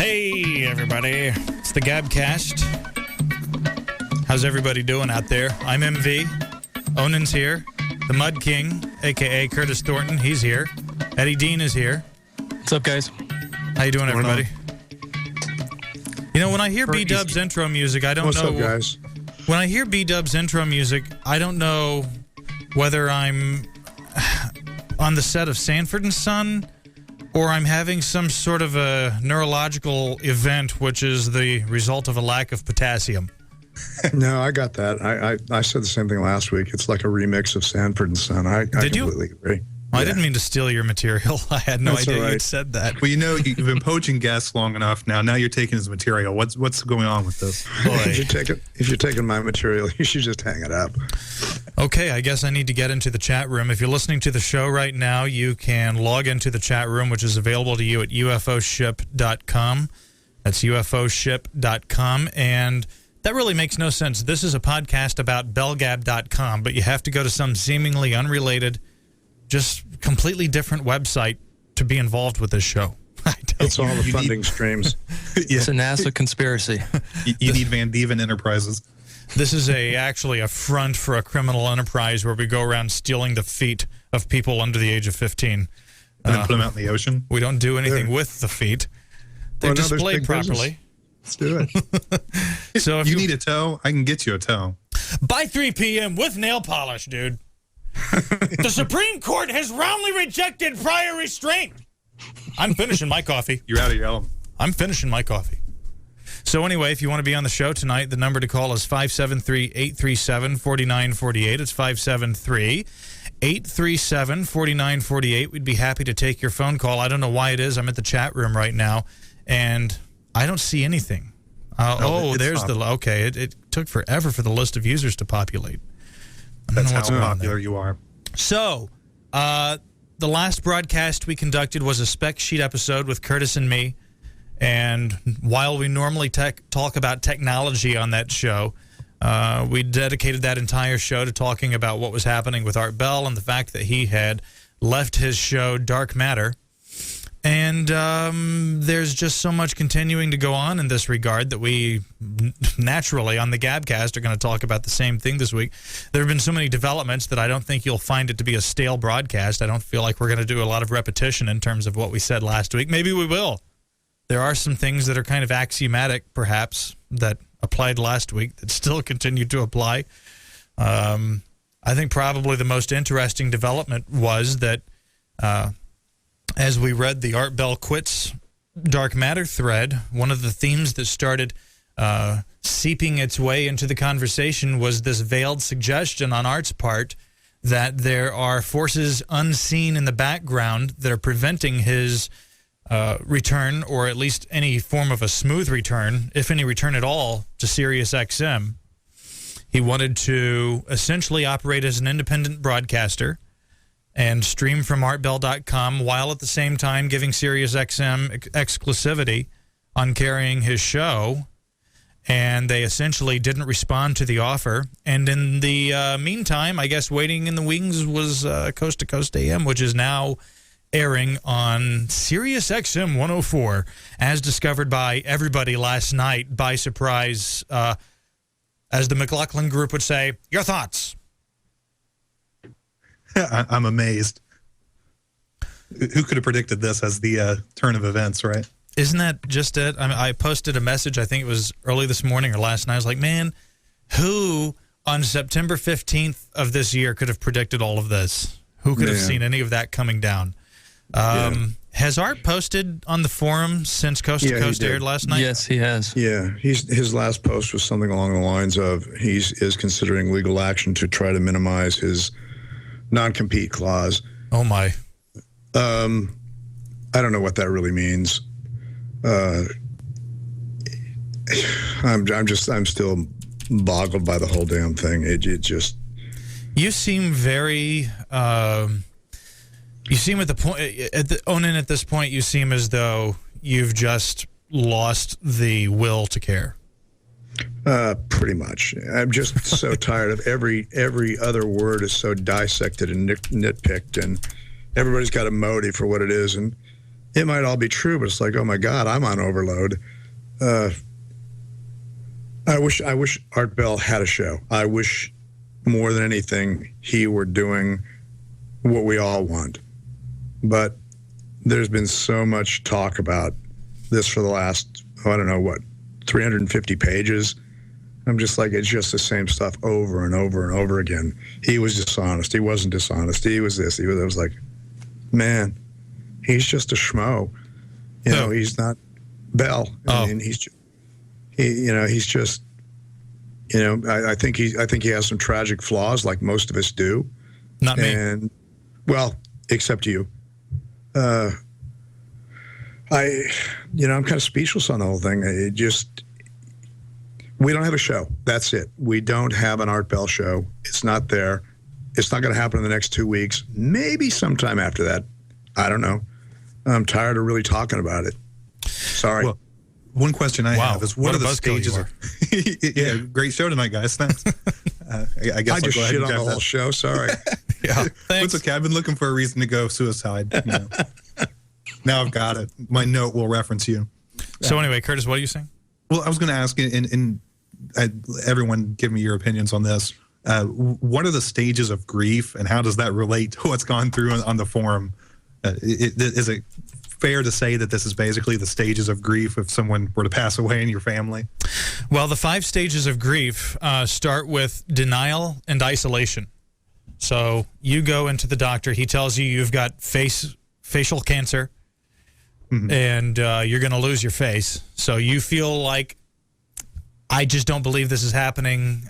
Hey, everybody. It's the Gabcast. How's everybody doing out there? I'm MV. Onan's here. The Mud King, a.k.a. Curtis Thornton, he's here. Eddie Dean is here. What's up, guys? How you doing, everybody? You know, when I hear B-Dub's intro music, I don't know... What's up, guys? When I hear B-Dub's intro music, I don't know whether I'm on the set of Sanford and Son or I'm having some sort of a neurological event, which is the result of a lack of potassium. No, I got that. I said the same thing last week. It's like a remix of Sanford and Son. I completely agree. Well, I didn't mean to steal your material. I had no idea you'd said that. Well, you know, you've been poaching guests long enough now. Now you're taking his material. What's going on with this? If you're taking my material, you should just hang it up. Okay, I guess I need to get into the chat room. If you're listening to the show right now, you can log into the chat room, which is available to you at ufoship.com. That's ufoship.com. And that really makes no sense. This is a podcast about belgab.com, but you have to go to some seemingly unrelated, just completely different website to be involved with this show. It's all the funding streams. Yeah. It's a NASA conspiracy. You need Van Dieven Enterprises. This is actually a front for a criminal enterprise where we go around stealing the feet of people under the age of 15. And then put them out in the ocean? We don't do anything with the feet. They're displayed properly. Let's do it. So if you need a toe, I can get you a toe. By 3 p.m. with nail polish, dude. The Supreme Court has roundly rejected prior restraint. I'm finishing my coffee. You're out of your element. I'm finishing my coffee. So anyway, if you want to be on the show tonight, the number to call is 573-837-4948. It's 573-837-4948. We'd be happy to take your phone call. I don't know why it is. I'm at the chat room right now, and I don't see anything. There's the... Okay, it took forever for the list of users to populate. That's how popular you are. So, the last broadcast we conducted was a spec sheet episode with Curtis and me. And while we normally talk about technology on that show, we dedicated that entire show to talking about what was happening with Art Bell and the fact that he had left his show Dark Matter. And there's just so much continuing to go on in this regard that we naturally on the Gabcast are going to talk about the same thing this week. There have been so many developments that I don't think you'll find it to be a stale broadcast. I don't feel like we're going to do a lot of repetition in terms of what we said last week. Maybe we will. There are some things that are kind of axiomatic, perhaps, that applied last week that still continue to apply. I think probably the most interesting development was that as we read the Art Bell Quits Dark Matter thread, one of the themes that started seeping its way into the conversation was this veiled suggestion on Art's part that there are forces unseen in the background that are preventing his return, or at least any form of a smooth return, if any return at all, to Sirius XM. He wanted to essentially operate as an independent broadcaster and stream from artbell.com while at the same time giving Sirius XM exclusivity on carrying his show. And they essentially didn't respond to the offer. And in the meantime, I guess waiting in the wings was Coast to Coast AM, which is now airing on Sirius XM 104, as discovered by everybody last night by surprise. As the McLaughlin Group would say, your thoughts? I'm amazed. Who could have predicted this as the turn of events, right? Isn't that just it? I mean, I posted a message, I think it was early this morning or last night. I was like, man, who on September 15th of this year could have predicted all of this? Who could have seen any of that coming down? Has Art posted on the forum since Coast to Coast aired last night? Yes, he has. Yeah, his last post was something along the lines of he is considering legal action to try to minimize his non-compete clause. Oh my! I don't know what that really means. I'm still boggled by the whole damn thing. It just. You seem very. You seem at the point, Onan, at this point, you seem as though you've just lost the will to care. Pretty much. I'm just so tired of every other word is so dissected and nitpicked, and everybody's got a motive for what it is. And it might all be true, but it's like, oh my God, I'm on overload. I wish Art Bell had a show. I wish more than anything he were doing what we all want. But there's been so much talk about this for the last, 350 pages. I'm just like, it's just the same stuff over and over and over again. He was dishonest. He wasn't dishonest. He was this. I was like, man, he's just a schmo. He's not Bell. I mean, he's just, I think he has some tragic flaws, like most of us do. Not me. And, well, except you. I'm kind of speechless on the whole thing. We don't have a show. That's it. We don't have an Art Bell show. It's not there. It's not going to happen in the next 2 weeks. Maybe sometime after that. I don't know. I'm tired of really talking about it. Sorry. Well, one question I have is, what are the stages of... Yeah, great show tonight, guys. Thanks. I guess I just shit on the whole show. Sorry. Yeah. Thanks. It's okay. I've been looking for a reason to go suicide. Now I've got it. My note will reference you. So anyway, Curtis, what are you saying? Well, I was going to ask, and everyone give me your opinions on this. What are the stages of grief, and how does that relate to what's gone through on the forum? Is it fair to say that this is basically the stages of grief if someone were to pass away in your family? Well, the 5 stages of grief start with denial and isolation. So you go into the doctor. He tells you you've got facial cancer, and you're going to lose your face. So you feel like, I just don't believe this is happening.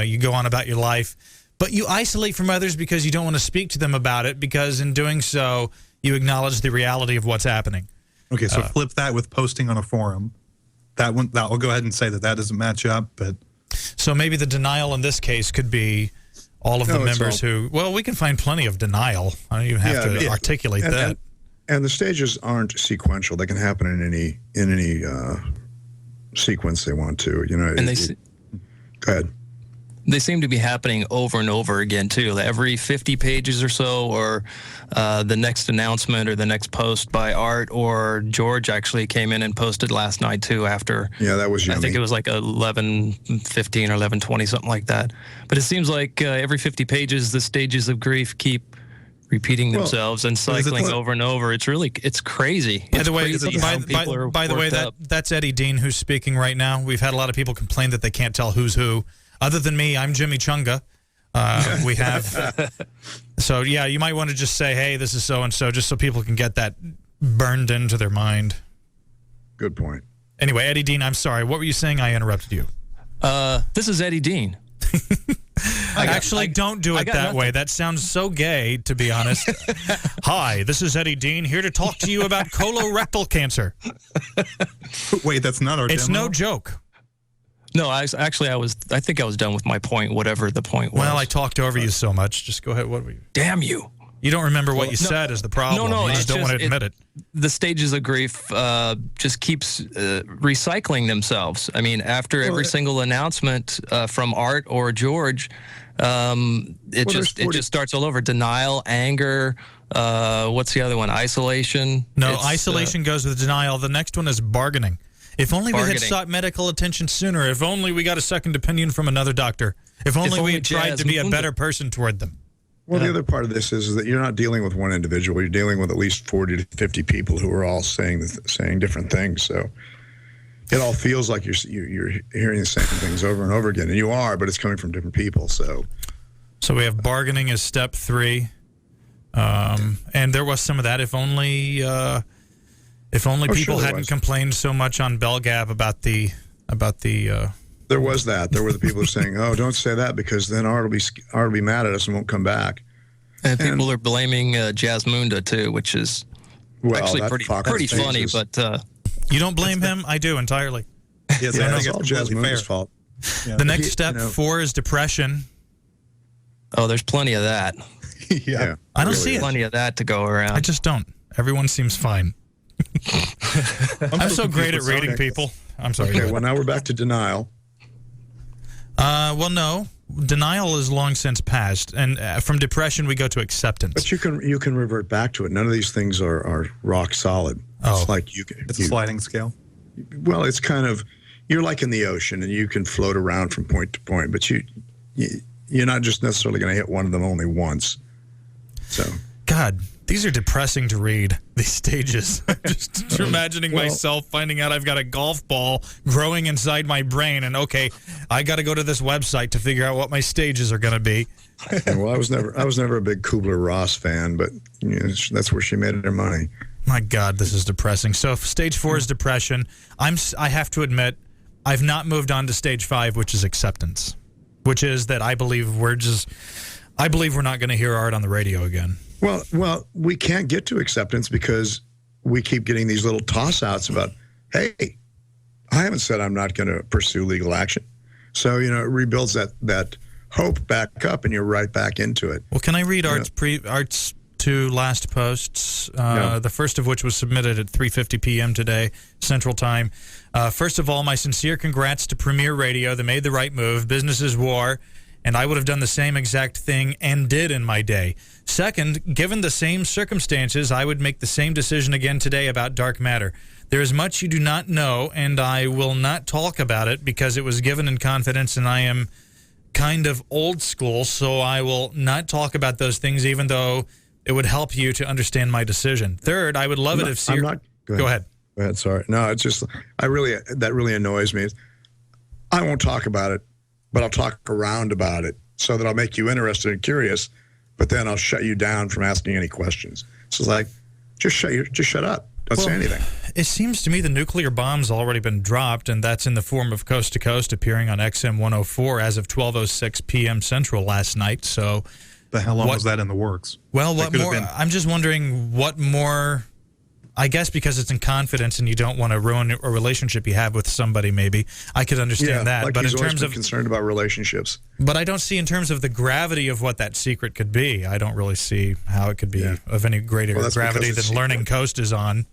You go on about your life. But you isolate from others because you don't want to speak to them about it, because in doing so, you acknowledge the reality of what's happening. Okay, so flip that with posting on a forum. That I'll go ahead and say that doesn't match up. But so maybe the denial in this case could be all of the members who... Well, we can find plenty of denial. I don't even have to articulate that. And the stages aren't sequential. They can happen in any sequence they want to. Go ahead. They seem to be happening over and over again, too. Every 50 pages or so, or the next announcement or the next post by Art or George actually came in and posted last night, too, after... Yeah, that was yummy. I think it was like 11:15 or 11:20, something like that. But it seems like every 50 pages, the stages of grief keep repeating themselves and cycling over and over. It's crazy. By the way, that's Eddie Dean who's speaking right now. We've had a lot of people complain that they can't tell who's who. Other than me, I'm Jimmy Chunga. We have... So, yeah, you might want to just say, hey, this is so-and-so, just so people can get that burned into their mind. Good point. Anyway, Eddie Dean, I'm sorry. What were you saying? I interrupted you. This is Eddie Dean. Actually, don't do it that way. That sounds so gay, to be honest. Hi, this is Eddie Dean, here to talk to you about colorectal cancer. Wait, that's not our It's demo? no joke. No, I think I was done with my point, whatever the point was. Well, I talked over you so much. Just go ahead. What were you? Damn you. You don't remember what you said is the problem. No, you just don't want to admit it. The stages of grief just keeps recycling themselves. I mean, after every single announcement from Art or George, it just starts all over. Denial, anger. What's the other one? Isolation. No, isolation goes with denial. The next one is bargaining. If only we had sought medical attention sooner. If only we got a second opinion from another doctor. If only we had tried to be a better person toward them. Well, the other part of this is that you're not dealing with one individual. You're dealing with at least 40 to 50 people who are all saying different things. So it all feels like you're hearing the same things over and over again. And you are, but it's coming from different people. So we have bargaining as step 3. And there was some of that. If only people hadn't complained so much on Belgab about the. There was that. There were the people who were saying, "Oh, don't say that because then Art will be mad at us and won't come back." And people are blaming Jasmunda too, which is actually pretty funny. But you don't blame him? I do entirely. Yes, I think it's all Jasmunda's fault. Yeah. The next step 4 is depression. Oh, there's plenty of that. Yeah, I don't see plenty of that to go around. I just don't. Everyone seems fine. I'm so great at reading people. I'm sorry. Okay, well, now we're back to denial. Well, no. Denial is long since past, and from depression we go to acceptance. But you can revert back to it. None of these things are rock solid. Oh. It's like It's a sliding scale. Well, it's kind of, you're like in the ocean, and you can float around from point to point, but you're not just necessarily going to hit one of them only once. So, God, these are depressing to read, these stages. Just imagining myself finding out I've got a golf ball growing inside my brain, and okay, I got to go to this website to figure out what my stages are going to be. well, I was never a big Kubler-Ross fan, but that's where she made her money. My God, this is depressing. So if stage 4 is depression, I have to admit, I've not moved on to stage 5, which is acceptance, which is that I believe we're not going to hear Art on the radio again. Well, we can't get to acceptance because we keep getting these little toss-outs about, hey, I haven't said I'm not going to pursue legal action. So, it rebuilds that hope back up, and you're right back into it. Well, can I read Art's 2 last posts, the first of which was submitted at 3:50 p.m. today, Central Time. First of all, my sincere congrats to Premier Radio. They made the right move. Business is war, and I would have done the same exact thing and did in my day. Second, given the same circumstances, I would make the same decision again today about dark matter. There is much you do not know, and I will not talk about it because it was given in confidence, and I am kind of old school, so I will not talk about those things, even though it would help you to understand my decision. Third, I would love it if... Go ahead. Go ahead, sorry. No, it's just, that really annoys me. I won't talk about it, but I'll talk around about it so that I'll make you interested and curious, but then I'll shut you down from asking any questions. So it's like, just shut up. Don't say anything. It seems to me the nuclear bomb's already been dropped, and that's in the form of Coast to Coast appearing on XM 104 as of 12:06 p.m. Central last night. So... But how long was that in the works? Well, what more? I'm just wondering what more. I guess because it's in confidence and you don't want to ruin a relationship you have with somebody. Maybe I could understand that. Like but he's in terms of concerned about relationships. But I don't see in terms of the gravity of what that secret could be. I don't really see how it could be of any greater gravity than learning Coast is on.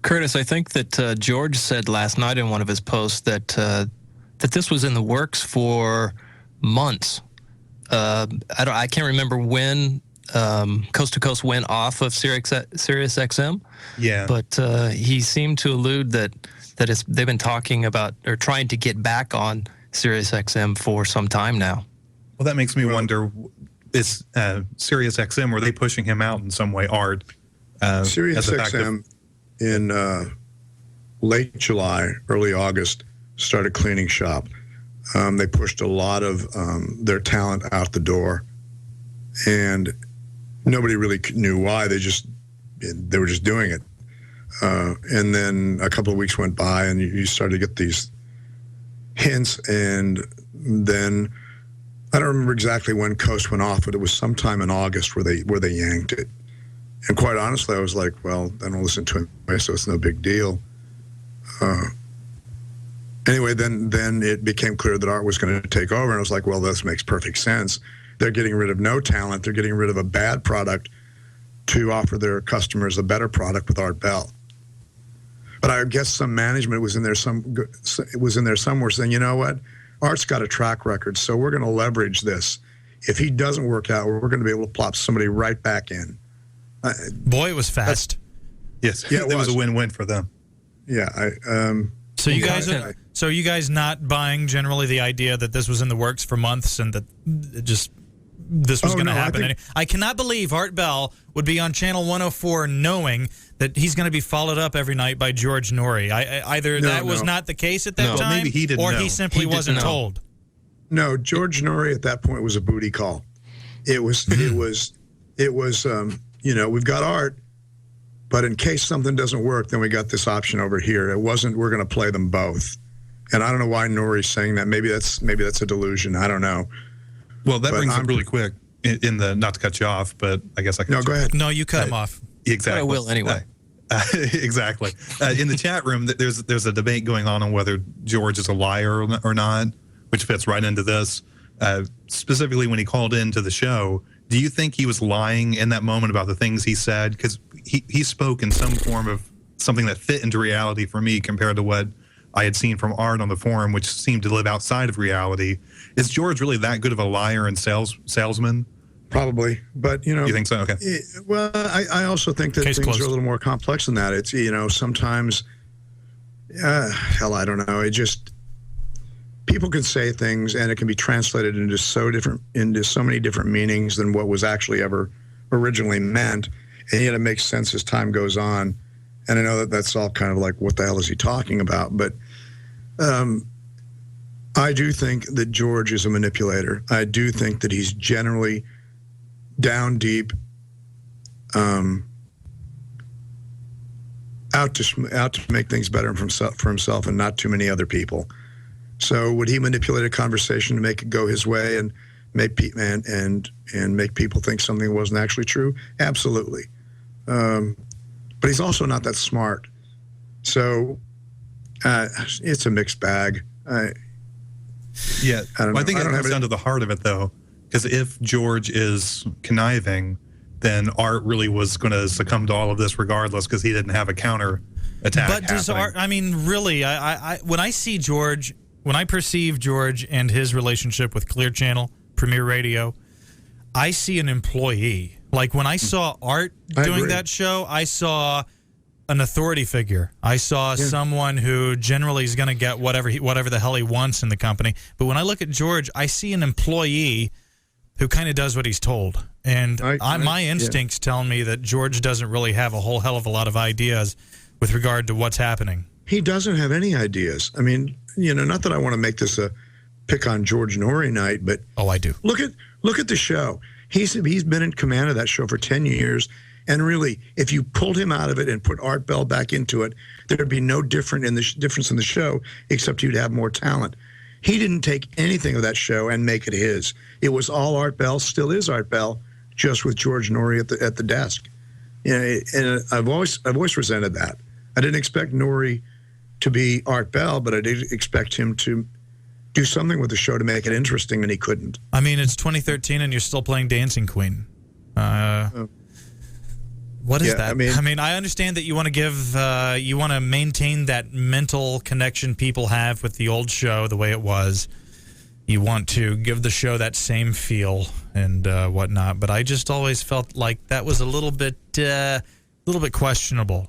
Curtis, I think that George said last night in one of his posts that that this was in the works for months. I can't remember when Coast to Coast went off of Sirius XM. Yeah, but he seemed to allude that they've been talking about or trying to get back on Sirius XM for some time now. Well, that makes me wonder: is Sirius XM, were they pushing him out in some way? Art Sirius XM in late July, early August started cleaning shop. They pushed a lot of their talent out the door, and nobody really knew why. They were just doing it. And then a couple of weeks went by, and you started to get these hints. And then I don't remember exactly when Coast went off, but it was sometime in August where they yanked it. And quite honestly, I was like, well, I don't listen to him, so it's no big deal. Anyway, then it became clear that Art was going to take over, and I was like, well, this makes perfect sense. They're getting rid of no talent. They're getting rid of a bad product to offer their customers a better product with Art Bell. But I guess some management was in there somewhere saying, you know what, Art's got a track record, so we're going to leverage this. If he doesn't work out, we're going to be able to plop somebody right back in. Boy, it was fast. Yes, yeah, it was a win-win for them. Yeah, So you guys not buying generally the idea that this was in the works for months and that this was going to happen? I cannot believe Art Bell would be on Channel 104 knowing that he's going to be followed up every night by George Norrie. Either that was not the case at that time, maybe he didn't or know. he simply wasn't told. No, George Norrie at that point was a booty call. It was we've got Art, but in case something doesn't work, then we got this option over here. It wasn't, we're going to play them both. And I don't know why Norrie's saying that. Maybe that's a delusion. I don't know. Well, that brings up really quick in the, not to cut you off, but I guess I can. No, go ahead. No, you cut him off. Exactly. But I will anyway. Exactly. In the chat room, there's a debate going on whether George is a liar or not, which fits right into this. Specifically, when he called into the show, do you think he was lying in that moment about the things he said? Because he spoke in some form of something that fit into reality for me compared to what I had seen from Art on the forum, which seemed to live outside of reality. Is George really that good of a liar and salesman Probably, but You think so? Okay. Well, I also think that Case things closed. are a little more complex than that. It's sometimes, hell, I don't know. It just people can say things and it can be translated into so many different meanings than what was actually ever originally meant, and yet it makes sense as time goes on. And I know that that's all kind of like, what the hell is he talking about? But I do think that George is a manipulator. I do think that he's generally down deep, out to make things better for himself and not too many other people. So would he manipulate a conversation to make it go his way and make and make people think something wasn't actually true? Absolutely. But he's also not that smart. So it's a mixed bag. I think it comes down to the heart of it, though, because if George is conniving, then Art really was going to succumb to all of this regardless, because he didn't have a counter attack. But does Art? I mean, really, I when I see George, when I perceive George and his relationship with Clear Channel, Premier Radio, I see an employee. Like when I saw Art doing that show, I saw an authority figure. I saw someone who generally is going to get whatever the hell he wants in the company. But when I look at George, I see an employee who kind of does what he's told. And my instincts tell me that George doesn't really have a whole hell of a lot of ideas with regard to what's happening. He doesn't have any ideas. I mean, not that I want to make this a pick on George Norrie night, but I do. Look at the show. He's been in command of that show for 10 years. And really, if you pulled him out of it and put Art Bell back into it, there'd be no difference in the show, except you'd have more talent. He didn't take anything of that show and make it his. It was all Art Bell, still is Art Bell, just with George Norrie at the desk. And I've always resented that. I didn't expect Norrie to be Art Bell, but I did expect him to do something with the show to make it interesting, and he couldn't. I mean, it's 2013, and you're still playing Dancing Queen. What is that? I mean, I understand that you want to maintain that mental connection people have with the old show the way it was. You want to give the show that same feel and whatnot, but I just always felt like that was a little bit questionable.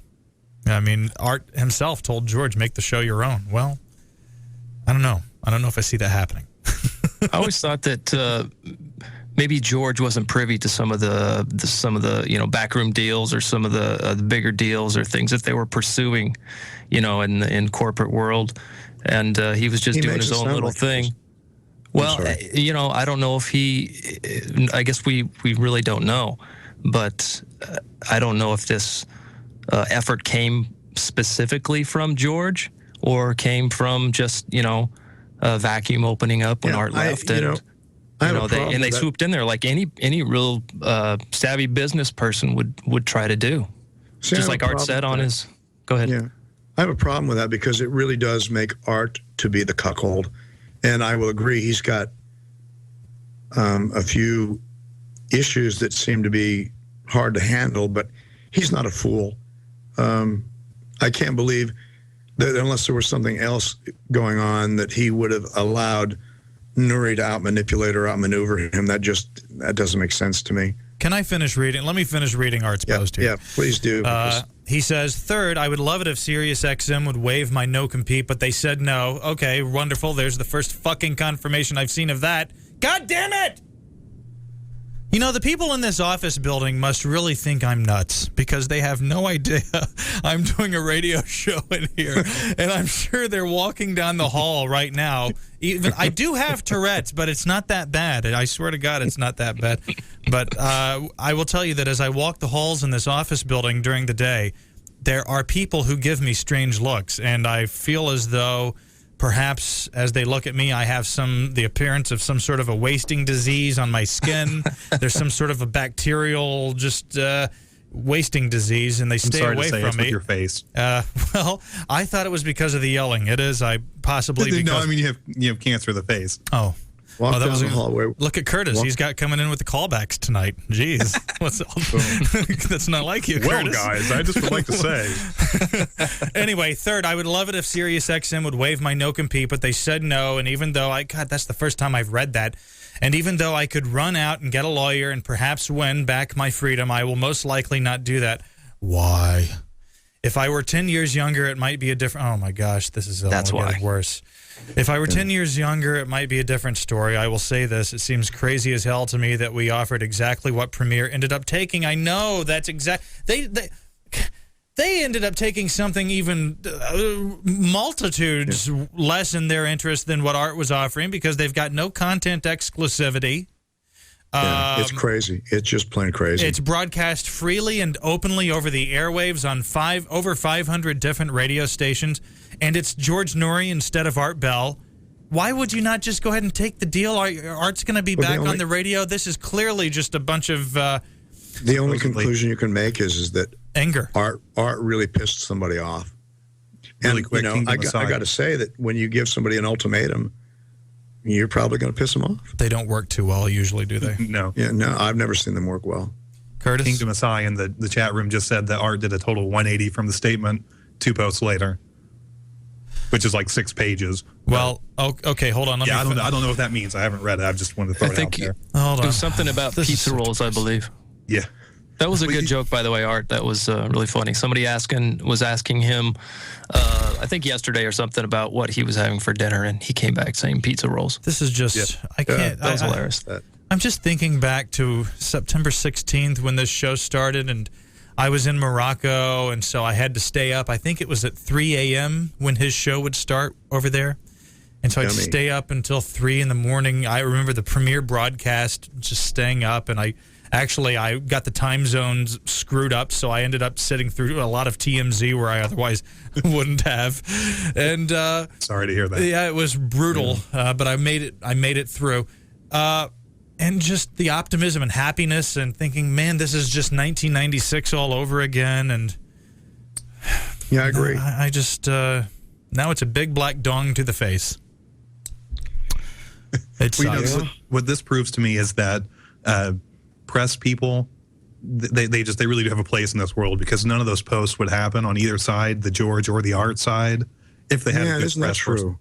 I mean, Art himself told George, make the show your own. Well, I don't know. I don't know if I see that happening. I always thought that maybe George wasn't privy to some of the backroom deals or some of the bigger deals or things that they were pursuing, in corporate world, and he was just doing his own little thing. Well, I don't know if I guess we really don't know, but I don't know if this effort came specifically from George or came from just, a vacuum opening up when Art left. They swooped in there like any real savvy business person would try to do. Just like Art said on his... Go ahead. Yeah. I have a problem with that because it really does make Art to be the cuckold. And I will agree, he's got a few issues that seem to be hard to handle, but he's not a fool. I can't believe that unless there was something else going on that he would have allowed Norrie to out-manipulate or out-maneuver him. That doesn't make sense to me. Can I finish reading? Let me finish reading Art's post here. Yeah, please do. He says, third, I would love it if SiriusXM would waive my no-compete, but they said no. Okay, wonderful. There's the first fucking confirmation I've seen of that. God damn it! The people in this office building must really think I'm nuts because they have no idea I'm doing a radio show in here. And I'm sure they're walking down the hall right now. Even I do have Tourette's, but it's not that bad. I swear to God, it's not that bad. But I will tell you that as I walk the halls in this office building during the day, there are people who give me strange looks. And I feel as though perhaps as they look at me, I have the appearance of some sort of a wasting disease on my skin. There's some sort of a bacterial wasting disease, and they stay away from me. With your face. Well, I thought it was because of the yelling. It is. I possibly because... No, I mean you have cancer of the face. Oh, Walk down the hallway. Look at Curtis. He's got coming in with the callbacks tonight. Jeez. What's that's not like you, well, Curtis. guys, I just would like to say. Anyway, third, I would love it if SiriusXM would waive my no-compete, but they said no, and even though God, that's the first time I've read that, and even though I could run out and get a lawyer and perhaps win back my freedom, I will most likely not do that. Why? If I were 10 years younger, it might be a different... Oh, my gosh, this is getting worse. If I were 10 years younger, it might be a different story. I will say this. It seems crazy as hell to me that we offered exactly what Premiere ended up taking. I know that's exact... They ended up taking something even multitudes less in their interest than what Art was offering because they've got no content exclusivity. Yeah, it's crazy. It's just plain crazy. It's broadcast freely and openly over the airwaves on over 500 different radio stations, and it's George Noory instead of Art Bell. Why would you not just go ahead and take the deal? Art's going to be back on the radio. This is clearly just a bunch of... the only conclusion you can make is that anger. Art really pissed somebody off. And, quick, I got to say that when you give somebody an ultimatum, you're probably going to piss them off. They don't work too well usually, do they? No. Yeah, no, I've never seen them work well. Curtis? Kingdom Asai in the chat room just said that Art did a total 180 from the statement 2 posts later, which is like 6 pages. Well, okay, hold on. I don't know what that means. I haven't read it. I just wanted to throw it out there. Hold on. It was something about pizza rolls, I believe. Yeah. That was a good joke, by the way, Art. That was really funny. Somebody was asking him, I think yesterday or something, about what he was having for dinner, and he came back saying pizza rolls. This is just, I can't. That was hilarious. I'm just thinking back to September 16th when this show started, and I was in Morocco, and so I had to stay up. I think it was at 3 a.m. when his show would start over there. And so I'd stay up until 3 in the morning. I remember the premiere broadcast, just staying up, and I got the time zones screwed up, so I ended up sitting through a lot of TMZ where I otherwise wouldn't have. And sorry to hear that. Yeah, it was brutal, but I made it through. And just the optimism and happiness and thinking, man, this is just 1996 all over again. And yeah, I agree. I just now it's a big black dong to the face. It sucks. What this proves to me is that press people, they really do have a place in this world, because none of those posts would happen on either side, the George or the Art side, if they had a good press person.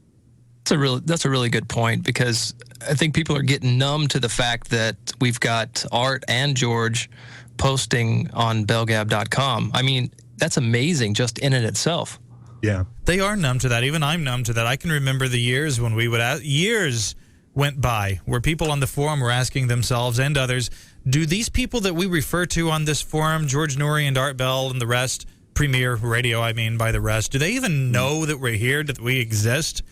That's a really good point, because I think people are getting numb to the fact that we've got Art and George posting on BellGab.com. I mean, that's amazing just in and itself. Yeah. They are numb to that. Even I'm numb to that. I can remember the years when years went by where people on the forum were asking themselves and others, do these people that we refer to on this forum, George Noory and Art Bell and the rest, Premier Radio, I mean, by the rest, do they even know that we're here, that we exist?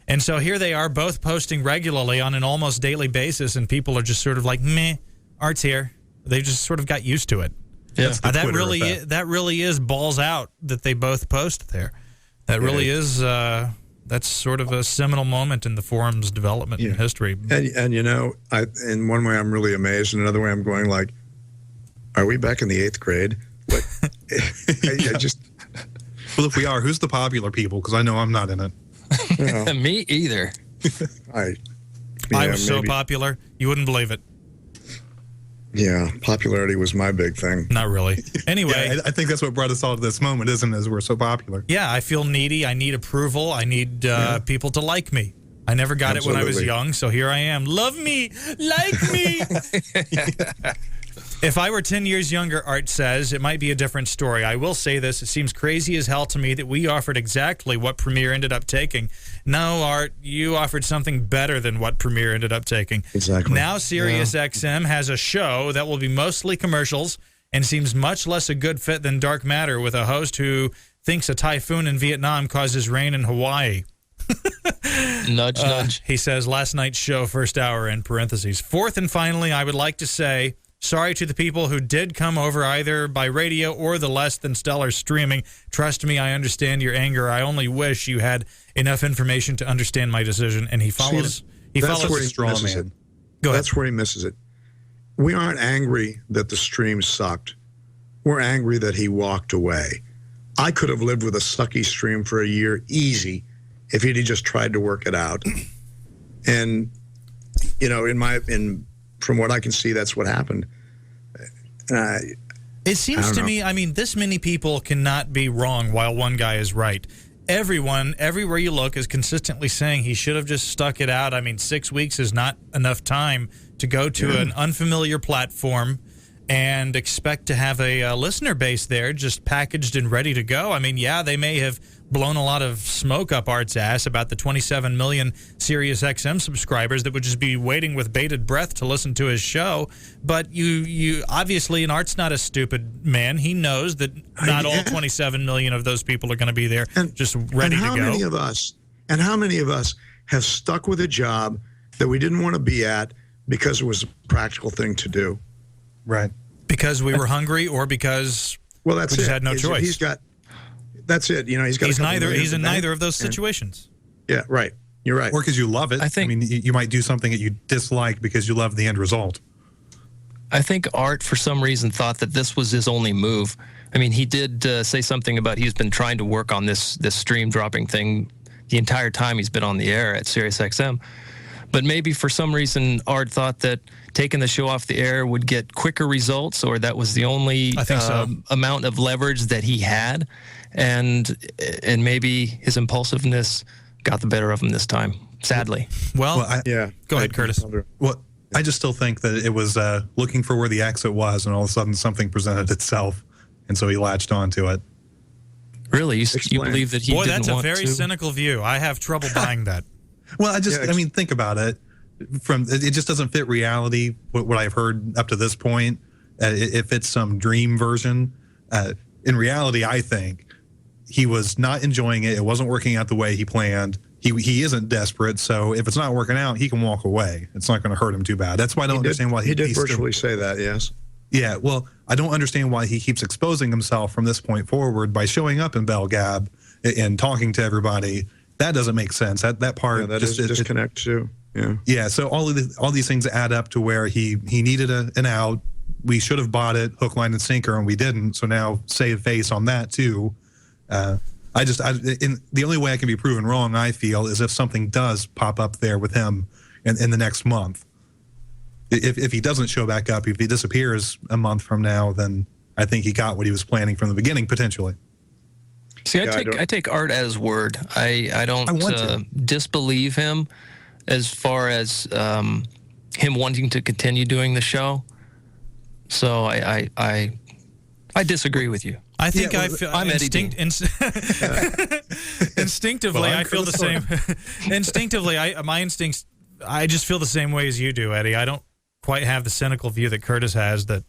And so here they are both posting regularly on an almost daily basis, and people are just sort of like, meh, Art's here. They just sort of got used to it. Yeah, that really is balls out that they both post there. That really is... that's sort of a seminal moment in the forum's development in history. And you know, in one way I'm really amazed, in another way I'm going like, are we back in the 8th grade? Like, I just... Well, if we are, who's the popular people? Because I know I'm not in it. You know, Me either. I was so popular, you wouldn't believe it. Yeah, popularity was my big thing. Not really. Anyway. I think that's what brought us all to this moment, isn't it? Is we're so popular. Yeah, I feel needy. I need approval. I need people to like me. I never got it when I was young, so here I am. Love me. Like me. If I were 10 years younger, Art says, it might be a different story. I will say this. It seems crazy as hell to me that we offered exactly what Premiere ended up taking. No, Art, you offered something better than what Premiere ended up taking. Exactly. Now SiriusXM has a show that will be mostly commercials and seems much less a good fit than Dark Matter, with a host who thinks a typhoon in Vietnam causes rain in Hawaii. Nudge, nudge. He says, last night's show, first hour, in parentheses. Fourth and finally, I would like to say... sorry to the people who did come over either by radio or the less than stellar streaming. Trust me, I understand your anger. I only wish you had enough information to understand my decision. And he follows. That's where he misses it. Go ahead. That's where he misses it. We aren't angry that the stream sucked. We're angry that he walked away. I could have lived with a sucky stream for a year easy if he'd just tried to work it out. And from what I can see, that's what happened. It seems to me, I mean, this many people cannot be wrong while one guy is right. Everyone, everywhere you look, is consistently saying he should have just stuck it out. I mean, 6 weeks is not enough time to go to an unfamiliar platform and expect to have a listener base there just packaged and ready to go. I mean, yeah, they may have blown a lot of smoke up Art's ass about the 27 million Sirius XM subscribers that would just be waiting with bated breath to listen to his show. But you obviously, and Art's not a stupid man. He knows that not all 27 million of those people are going to be there just ready to go. How many of us have stuck with a job that we didn't want to be at because it was a practical thing to do? Right. Because we were hungry, or because we just had no choice. That's it. He's got. He's in neither of those situations. Yeah, right. You're right. Or because you love it. I mean, you might do something that you dislike because you love the end result. I think Art, for some reason, thought that this was his only move. I mean, he did say something about he's been trying to work on this stream dropping thing the entire time he's been on the air at SiriusXM. But maybe for some reason, Art thought that taking the show off the air would get quicker results, or that was the only amount of leverage that he had. And maybe his impulsiveness got the better of him this time, sadly. Go ahead, Curtis. Well, I just still think that it was looking for where the exit was, and all of a sudden something presented itself, and so he latched onto it. Really? You believe that he didn't want to? Boy, that's a very cynical view. I have trouble buying that. Well, I mean, think about it. It just doesn't fit reality, what I've heard up to this point. If it's some dream version, in reality, I think he was not enjoying it. It wasn't working out the way he planned. He isn't desperate, so if it's not working out, he can walk away. It's not going to hurt him too bad. That's why I don't understand why he did virtually say that. Yes. Yeah. Well, I don't understand why he keeps exposing himself from this point forward by showing up in Bell Gab and talking to everybody. That doesn't make sense. That part that is disconnect too. Yeah. Yeah. So all these things add up to where he needed an out. We should have bought it hook, line, and sinker, and we didn't. So now save face on that too. The only way I can be proven wrong, I feel, is if something does pop up there with him in the next month. If he doesn't show back up, if he disappears a month from now, then I think he got what he was planning from the beginning, potentially. See, I take Art at his word. I don't disbelieve him as far as him wanting to continue doing the show. So I disagree with you. I think I'm instinctively, Well, I feel the same. Instinctively, my instincts, I just feel the same way as you do, Eddie. I don't quite have the cynical view that Curtis has, that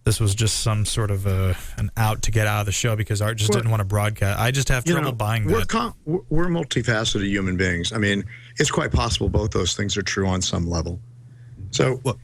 this was just some sort of an out to get out of the show because Art just didn't want to broadcast. I just have trouble buying that. We're multifaceted human beings. I mean, it's quite possible both those things are true on some level. So, go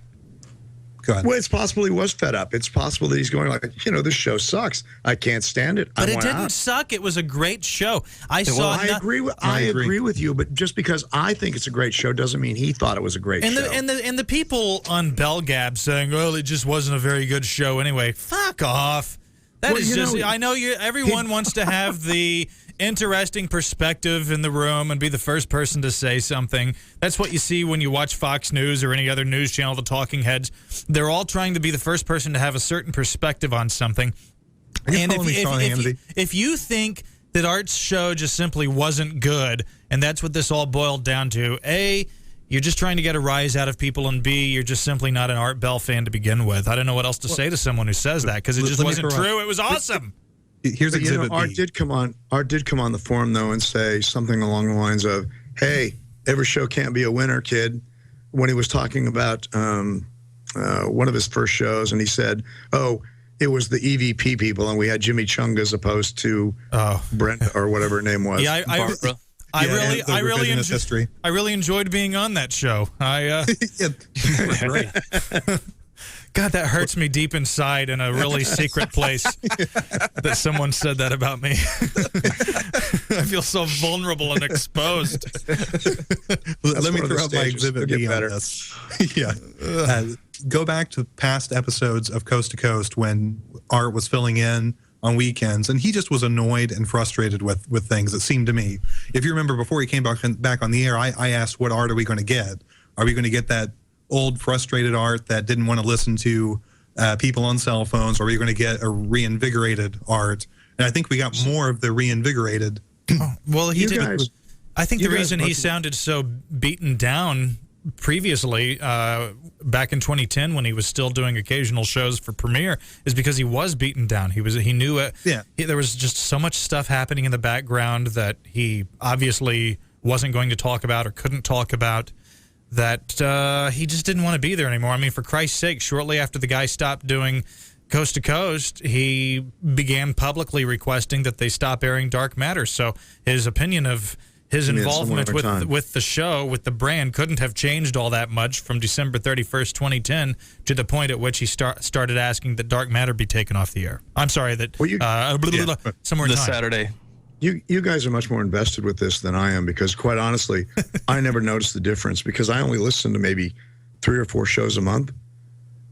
ahead. Well, it's possible he was fed up. It's possible that he's going like, this show sucks. I can't stand it. But it didn't suck. It was a great show. I agree with you, but just because I think it's a great show doesn't mean he thought it was a great show. And the people on Bell Gab saying, "Well, it just wasn't a very good show anyway." Fuck off. I know everyone wants to have the interesting perspective in the room and be the first person to say something. That's what you see when you watch Fox News or any other news channel, the talking heads. They're all trying to be the first person to have a certain perspective on something. And if you think that Art's show just simply wasn't good, and that's what this all boiled down to, A, you're just trying to get a rise out of people, and B, you're just simply not an Art Bell fan to begin with. I don't know what else to say to someone who says that, because it just wasn't true. It was awesome. Here's Exhibit B. Art did come on the forum though and say something along the lines of, "Hey, every show can't be a winner, kid." When he was talking about one of his first shows, and he said, "Oh, it was the EVP people, and we had Jimmy Chung as opposed to Brent or whatever her name was." Yeah, I really enjoyed being on that show. Right. God, that hurts me deep inside in a really secret place that someone said that about me. I feel so vulnerable and exposed. Let me throw out my Exhibit B on this. Go back to past episodes of Coast to Coast when Art was filling in on weekends, and he just was annoyed and frustrated with things, it seemed to me. If you remember, before he came back on the air, I asked, what Art are we going to get? Are we going to get that old, frustrated Art that didn't want to listen to people on cell phones? Or are we going to get a reinvigorated Art? And I think we got more of the reinvigorated. Well, he did. Guys, I think the reason he sounded so beaten down previously, back in 2010, when he was still doing occasional shows for Premiere, is because he was beaten down. He knew it. Yeah. There was just so much stuff happening in the background that he obviously wasn't going to talk about or couldn't talk about, that he just didn't want to be there anymore. I mean, for Christ's sake, shortly after the guy stopped doing Coast to Coast, he began publicly requesting that they stop airing Dark Matter. So his opinion of his involvement with the show, with the brand, couldn't have changed all that much from December 31st, 2010 to the point at which he started asking that Dark Matter be taken off the air. I'm sorry, that somewhere in this time. Saturday. You guys are much more invested with this than I am, because quite honestly, I never noticed the difference because I only listened to maybe 3 or 4 shows a month.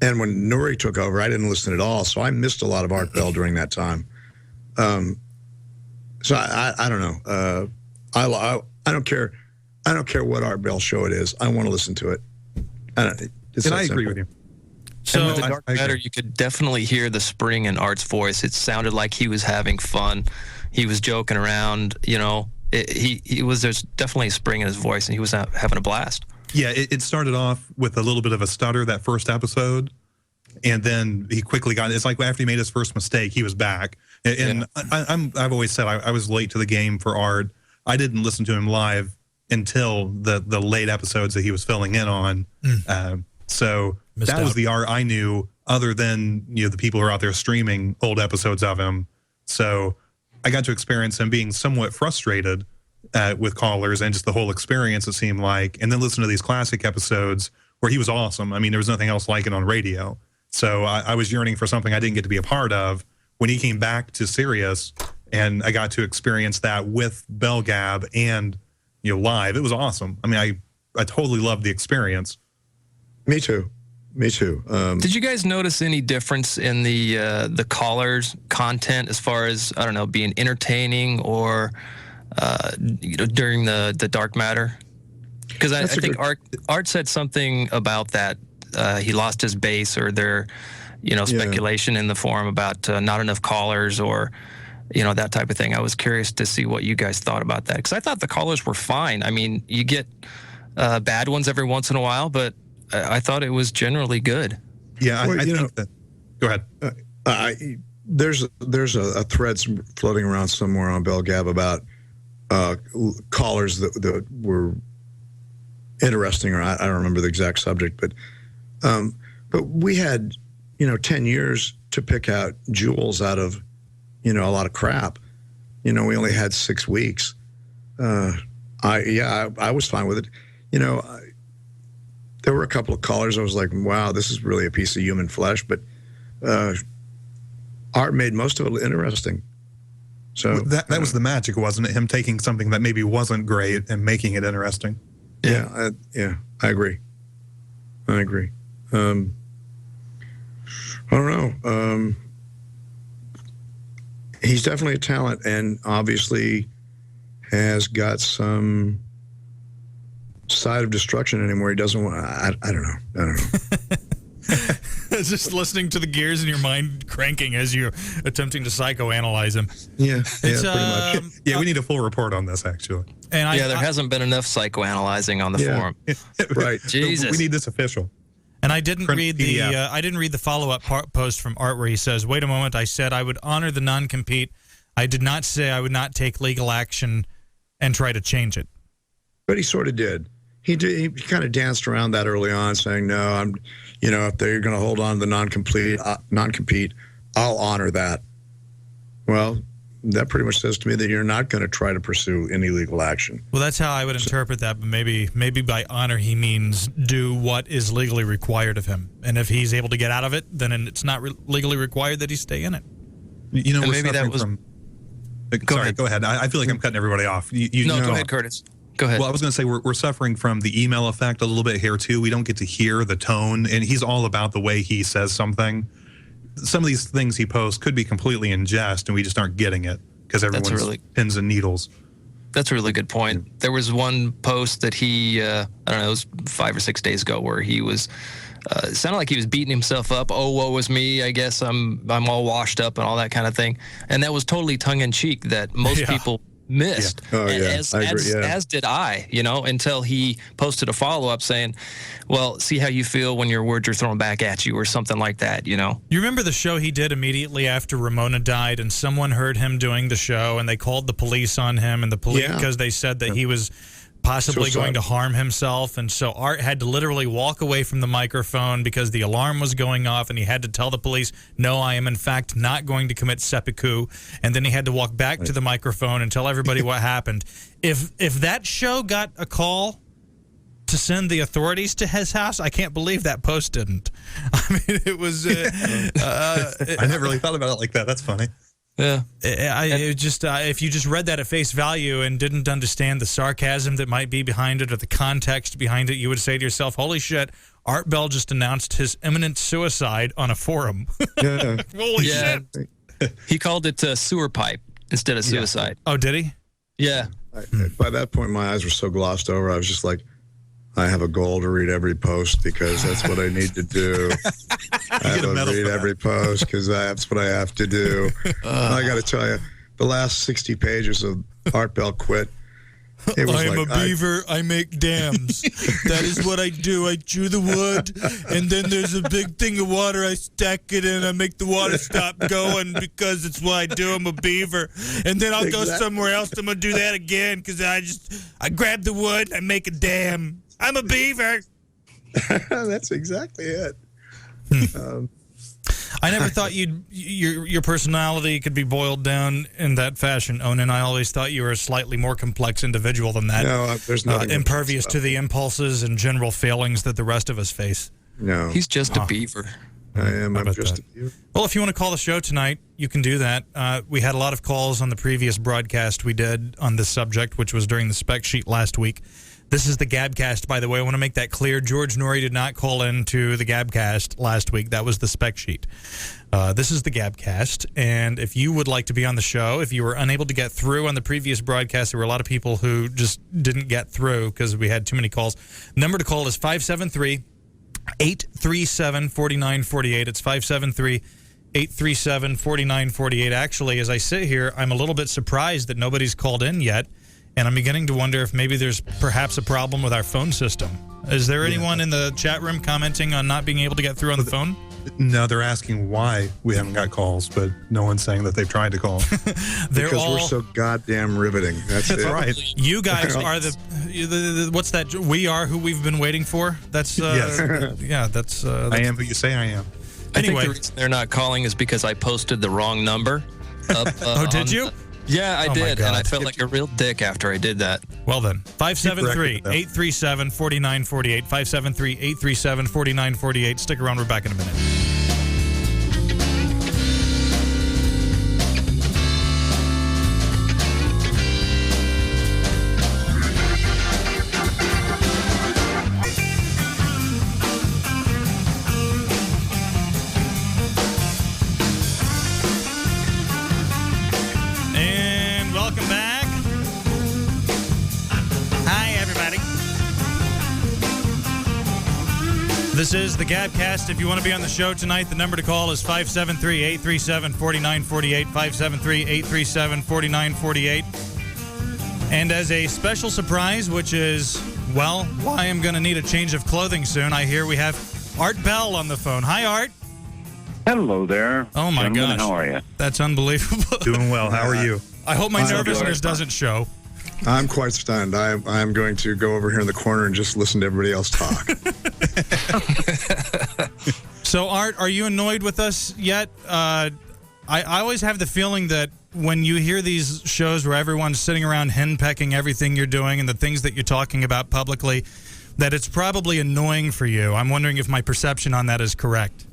And when Nuri took over, I didn't listen at all. So I missed a lot of Art Bell during that time. So I don't know. I don't care. I don't care what Art Bell show it is. I want to listen to it. And I agree with you. So and with the Dark Matter, you could definitely hear the spring in Art's voice. It sounded like he was having fun. He was joking around. You know, there's definitely a spring in his voice, and he was having a blast. Yeah, it started off with a little bit of a stutter that first episode, and then he quickly got. It's like after he made his first mistake, he was back. And I've always said I was late to the game for Art. I didn't listen to him live until the late episodes that he was filling in on. So that was the Art I knew, other than the people who are out there streaming old episodes of him. So I got to experience him being somewhat frustrated with callers and just the whole experience, it seemed like, and then listen to these classic episodes where he was awesome. I mean, there was nothing else like it on radio. So I was yearning for something I didn't get to be a part of. When he came back to Sirius, and I got to experience that with Bell Gab and live, it was awesome. I mean, I totally loved the experience. Me too. Did you guys notice any difference in the callers' content as far as, I don't know, being entertaining or during the Dark Matter? Because I think Art said something about that. He lost his base, or there, speculation in the forum about not enough callers, or that type of thing. I was curious to see what you guys thought about that, because I thought the callers were fine. I mean, you get bad ones every once in a while, but I thought it was generally good. Yeah, I think that. Go ahead. There's a thread floating around somewhere on Bell Gab about callers that were interesting, or I don't remember the exact subject, but we had 10 years to pick out jewels out of a lot of crap. We only had 6 weeks. I was fine with it. There were a couple of callers I was like, wow, this is really a piece of human flesh, but Art made most of it interesting. So that was the magic, wasn't it? Him taking something that maybe wasn't great and making it interesting. Yeah, I agree. I don't know. He's definitely a talent, and obviously has got some side of destruction in him where he doesn't want. I don't know. Just listening to the gears in your mind cranking as you're attempting to psychoanalyze him. Yeah, pretty much. Yeah, we need a full report on this, actually. And there hasn't been enough psychoanalyzing on the forum. Right. Jesus. We need this official. And I didn't read the follow-up post from Art where he says, "Wait a moment, I said I would honor the non-compete. I did not say I would not take legal action and try to change it." But he sort of did. He kind of danced around that early on, saying, "No, if they're going to hold on to the non-compete, I'll honor that." Well, that pretty much says to me that you're not going to try to pursue any legal action. Well, that's how I would interpret that, but maybe by honor he means do what is legally required of him. And if he's able to get out of it, then it's not legally required that he stay in it. We're maybe that was from... Go ahead. I feel like I'm cutting everybody off. Go ahead, Curtis. Go ahead. Well, I was going to say we're suffering from the email effect a little bit here, too. We don't get to hear the tone, and he's all about the way he says something. Some of these things he posts could be completely in jest, and we just aren't getting it because everyone's pins and needles. That's a really good point. There was one post that he, I don't know, it was 5 or 6 days ago, where he was, it sounded like he was beating himself up. Oh, woe was me. I guess I'm all washed up and all that kind of thing. And that was totally tongue in cheek that most people missed. Yeah. Oh, yeah. As did I, until he posted a follow-up saying, well, see how you feel when your words are thrown back at you, or something like that, You remember the show he did immediately after Ramona died, and someone heard him doing the show, and they called the police on him, and the police, because they said that he was possibly going to harm himself, and so Art had to literally walk away from the microphone because the alarm was going off, and he had to tell the police, no, I am in fact not going to commit seppuku, and then he had to walk back to the microphone and tell everybody what happened. If that show got a call to send the authorities to his house, I can't believe that post didn't. I mean, it was... I never really thought about it like that. That's funny. Yeah, if you just read that at face value and didn't understand the sarcasm that might be behind it or the context behind it, you would say to yourself, holy shit, Art Bell just announced his imminent suicide on a forum. Yeah. Holy shit. He called it sewer pipe instead of suicide. Oh, did he? Yeah. By that point, my eyes were so glossed over, I was just like, I have a goal to read every post because that's what I need to do. I have to read every post because that's what I have to do. I got to tell you, the last 60 pages of Art Bell Quit, it was I am a beaver. I make dams. That is what I do. I chew the wood, and then there's a big thing of water. I stack it in. I make the water stop going because it's what I do. I'm a beaver. And then I'll go somewhere else. I'm going to do that again because I grab the wood. I make a dam. I'm a beaver. That's exactly it. I never thought your personality could be boiled down in that fashion, Onan. I always thought you were a slightly more complex individual than that. No, there's nothing impervious to the impulses and general failings that the rest of us face. No. He's just a beaver. I am. I'm just a beaver. Well, if you want to call the show tonight, you can do that. We had a lot of calls on the previous broadcast we did on this subject, which was during the spec sheet last week. This is the Gabcast, by the way. I want to make that clear. George Norrie did not call in to the Gabcast last week. That was the spec sheet. This is the Gabcast, and if you would like to be on the show, if you were unable to get through on the previous broadcast, there were a lot of people who just didn't get through because we had too many calls. Number to call is 573-837-4948. It's 573-837-4948. Actually, as I sit here, I'm a little bit surprised that nobody's called in yet. And I'm beginning to wonder if maybe there's perhaps a problem with our phone system. Is there anyone in the chat room commenting on not being able to get through on the phone? No, they're asking why we haven't got calls, but no one's saying that they've tried to call. Because we're so goddamn riveting. That's it. Right. You guys are the what's that? We are who we've been waiting for. That's yes. Yeah. That's I am who you say I am. I Anyway, think the reason they're not calling is because I posted the wrong number. Up, oh, did you? Yeah, I did, God. and I felt like a real dick after I did that. Well then, 573-837-4948, 573-837-4948. Stick around, we're back in a minute. This is the Gabcast. If you want to be on the show tonight, the number to call is 573-837-4948, 573-837-4948. And as a special surprise, which is, well, why I'm going to need a change of clothing soon, I hear we have Art Bell on the phone. Hi, Art. Hello there. Oh, my gosh. How are you? That's unbelievable. Doing well. How are you? I hope my nervousness doesn't show. I'm quite stunned. I'm going to go over here in the corner and just listen to everybody else talk. So, Art, are you annoyed with us yet? I always have the feeling that when you hear these shows where everyone's sitting around henpecking everything you're doing and the things that you're talking about publicly, that it's probably annoying for you. I'm wondering if my perception on that is correct.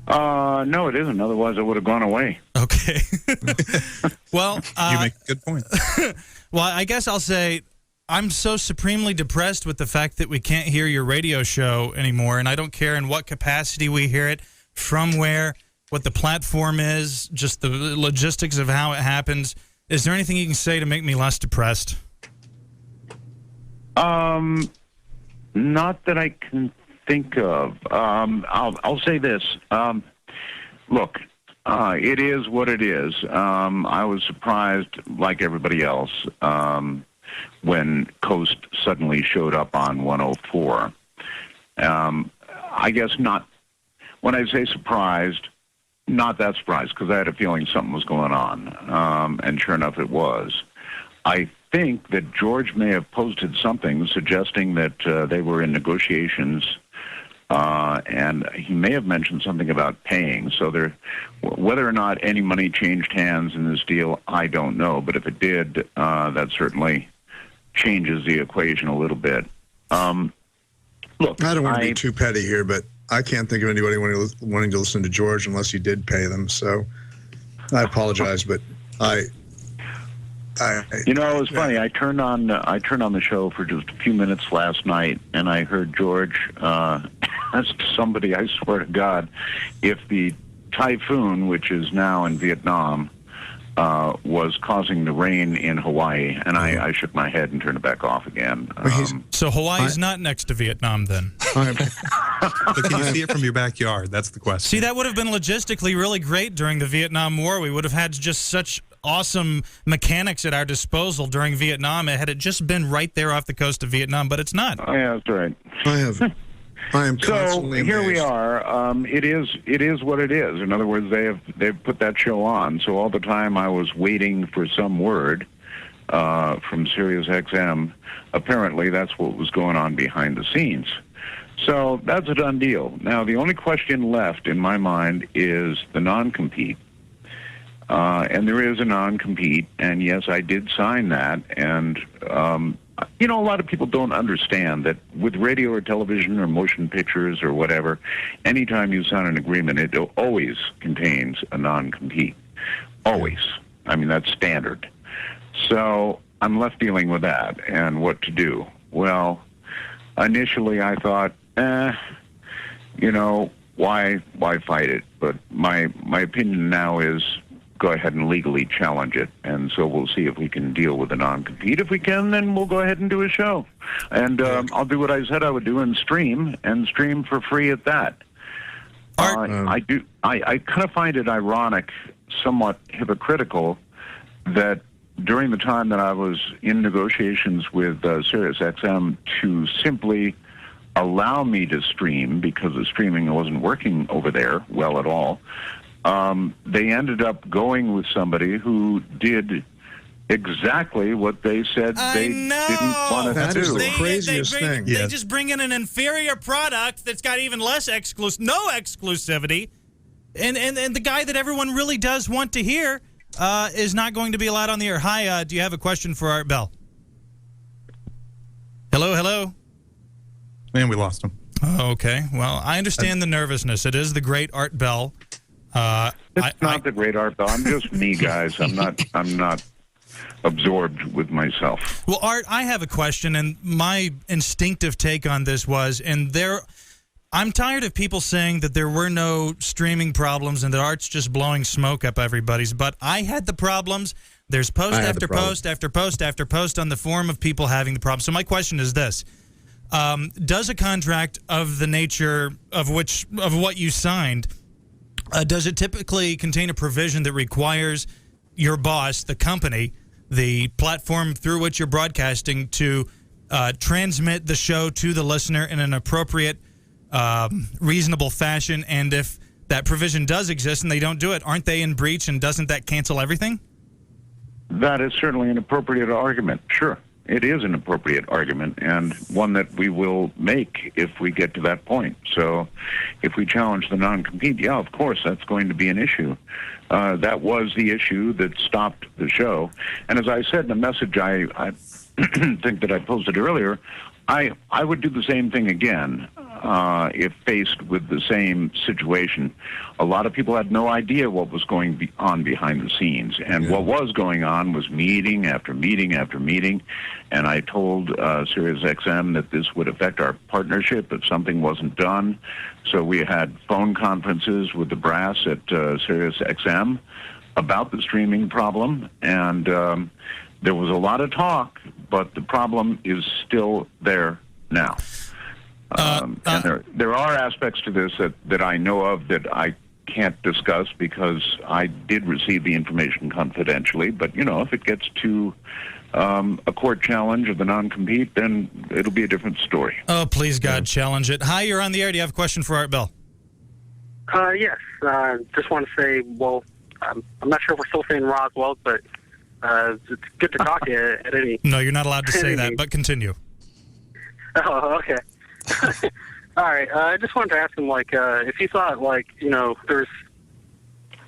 No, it isn't. Otherwise, it would have gone away. Okay. Well, you make a good point. Well, I guess I'll say I'm so supremely depressed with the fact that we can't hear your radio show anymore, and I don't care in what capacity we hear it, from where, what the platform is, just the logistics of how it happens. Is there anything you can say to make me less depressed? Not that I can think of. I'll say this. Look, it is what it is. I was surprised, like everybody else, when Coast suddenly showed up on 104. I guess not. When I say surprised, not that surprised, because I had a feeling something was going on, and sure enough, it was. I think that George may have posted something suggesting that they were in negotiations, and he may have mentioned something about paying. So whether or not any money changed hands in this deal, I don't know. But if it did, that certainly changes the equation a little bit. Look, I don't want to be too petty here, but I can't think of anybody wanting to listen to George unless he did pay them. So I apologize, but you know, it was funny. I turned on the show for just a few minutes last night, and I heard George ask somebody, I swear to God, if the typhoon, which is now in Vietnam, was causing the rain in Hawaii, and I shook my head and turned it back off again. So Hawaii's not next to Vietnam, then? But can you see it from your backyard? That's the question. See, that would have been logistically really great during the Vietnam War. We would have had just such awesome mechanics at our disposal during Vietnam had it just been right there off the coast of Vietnam, but it's not. Oh, yeah, that's right. I am constantly so here amazed. we are. It is what it is. In other words, they've put that show on. So all the time I was waiting for some word from Sirius XM. Apparently, that's what was going on behind the scenes. So that's a done deal. Now the only question left in my mind is the non-compete. And there is a non-compete, and yes, I did sign that. And, you know, a lot of people don't understand that with radio or television or motion pictures or whatever, anytime you sign an agreement, it always contains a non-compete. Always. I mean, that's standard. So I'm left dealing with that and what to do. Well, initially I thought, you know, why fight it? But my opinion now is, go ahead and legally challenge it, and so we'll see if we can deal with a non-compete. If we can, then we'll go ahead and do a show, and I'll do what I said I would do and stream for free at that. I kind of find it ironic, somewhat hypocritical, that during the time that I was in negotiations with Sirius XM to simply allow me to stream, because the streaming wasn't working over there well at all, they ended up going with somebody who did exactly what they said they didn't want to do. That is the craziest thing. They just bring in an inferior product that's got even less no exclusivity, and the guy that everyone really does want to hear is not going to be allowed on the air. Hi, do you have a question for Art Bell? Hello? Man, we lost him. Okay, well, I understand the nervousness. It is the great Art Bell. It's not the great Art Bell. I'm just me, guys. I'm not absorbed with myself. Well, Art, I have a question, and my instinctive take on this was, I'm tired of people saying that there were no streaming problems and that Art's just blowing smoke up everybody's, but I had the problems. There's post after post after post after post on the forum of people having the problem. So my question is this. Does a contract of the nature of what you signed, does it typically contain a provision that requires your boss, the company, the platform through which you're broadcasting, to transmit the show to the listener in an appropriate, reasonable fashion? And if that provision does exist and they don't do it, aren't they in breach, and doesn't that cancel everything? That is certainly an appropriate argument. Sure. It is an appropriate argument, and one that we will make if we get to that point. So if we challenge the non-compete, yeah, of course, that's going to be an issue. That was the issue that stopped the show. And as I said in the message, I think that I posted earlier, I would do the same thing again if faced with the same situation. A lot of people had no idea what was going on behind the scenes, and what was going on was meeting after meeting after meeting. And I told Sirius XM that this would affect our partnership if something wasn't done. So we had phone conferences with the brass at Sirius XM about the streaming problem, and there was a lot of talk, but the problem is still there now. And there are aspects to this that I know of that I can't discuss because I did receive the information confidentially. But, if it gets to a court challenge of the non-compete, then it'll be a different story. Oh, please, God, challenge it. Hi, you're on the air. Do you have a question for Art Bell? Yes. Just want to say, well, I'm not sure if we're still saying Roswell, but it's good to talk to you at any... No, you're not allowed to say that, but continue. Oh, okay. All right. I just wanted to ask him, if you thought, there's...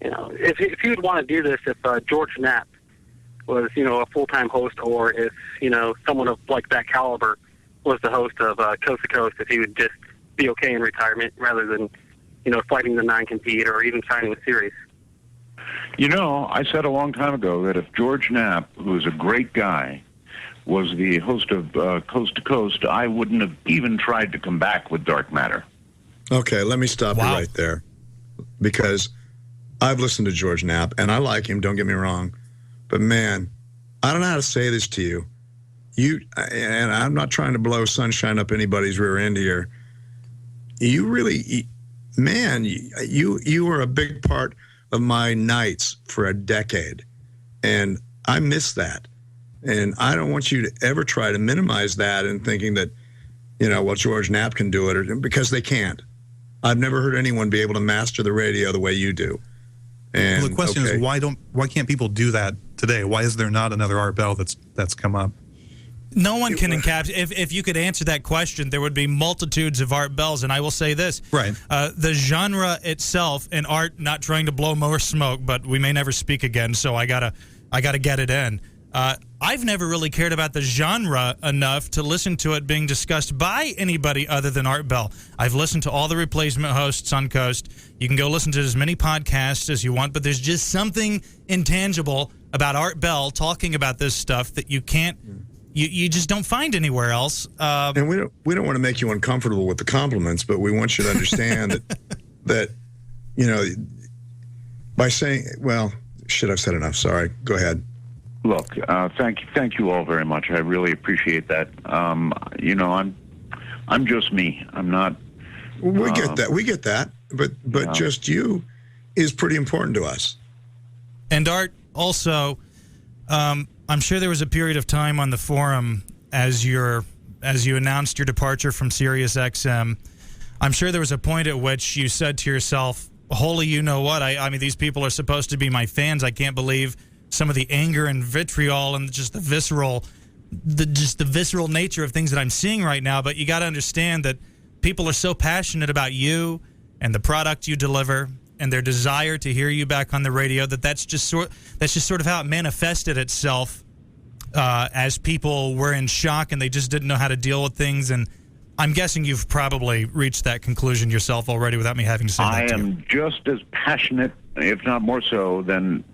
if you would want to do this, if George Knapp was, a full-time host, or if, someone of, that caliber was the host of Coast to Coast, if he would just be okay in retirement rather than, fighting the non-compete or even signing with Sirius. I said a long time ago that if George Knapp, who is a great guy, was the host of Coast to Coast, I wouldn't have even tried to come back with Dark Matter. Okay, let me stop you right there, because I've listened to George Knapp, and I like him, don't get me wrong, but man, I don't know how to say this to you. And I'm not trying to blow sunshine up anybody's rear end here. You really, man, you were a big part of my nights for a decade, and I miss that. And I don't want you to ever try to minimize that and thinking that, George Knapp can do it, because they can't. I've never heard anyone be able to master the radio the way you do. And well, the question is, why can't people do that today? Why is there not another Art Bell that's come up? No one can encapsulate. If you could answer that question, there would be multitudes of Art Bells. And I will say this: right, the genre itself, and Art, not trying to blow more smoke, but we may never speak again, so I gotta get it in. I've never really cared about the genre enough to listen to it being discussed by anybody other than Art Bell. I've listened to all the replacement hosts on Coast. You can go listen to as many podcasts as you want, but there's just something intangible about Art Bell talking about this stuff that you can't. You just don't find anywhere else. And we don't want to make you uncomfortable with the compliments, but we want you to understand that by saying, well, shit, I've said enough. Sorry. Go ahead. Look, thank you all very much. I really appreciate that. I'm just me. I'm not. We get that. We get that. But just you is pretty important to us. And Art, also, I'm sure there was a period of time on the forum as you announced your departure from Sirius XM. I'm sure there was a point at which you said to yourself, "Holy, you know what? I mean, these people are supposed to be my fans. I can't believe some of the anger and vitriol and just the visceral nature of things that I'm seeing right now." But you got to understand that people are so passionate about you and the product you deliver and their desire to hear you back on the radio that's just sort of how it manifested itself as people were in shock and they just didn't know how to deal with things. And I'm guessing you've probably reached that conclusion yourself already without me having to say that to you. I am just as passionate, if not more so, than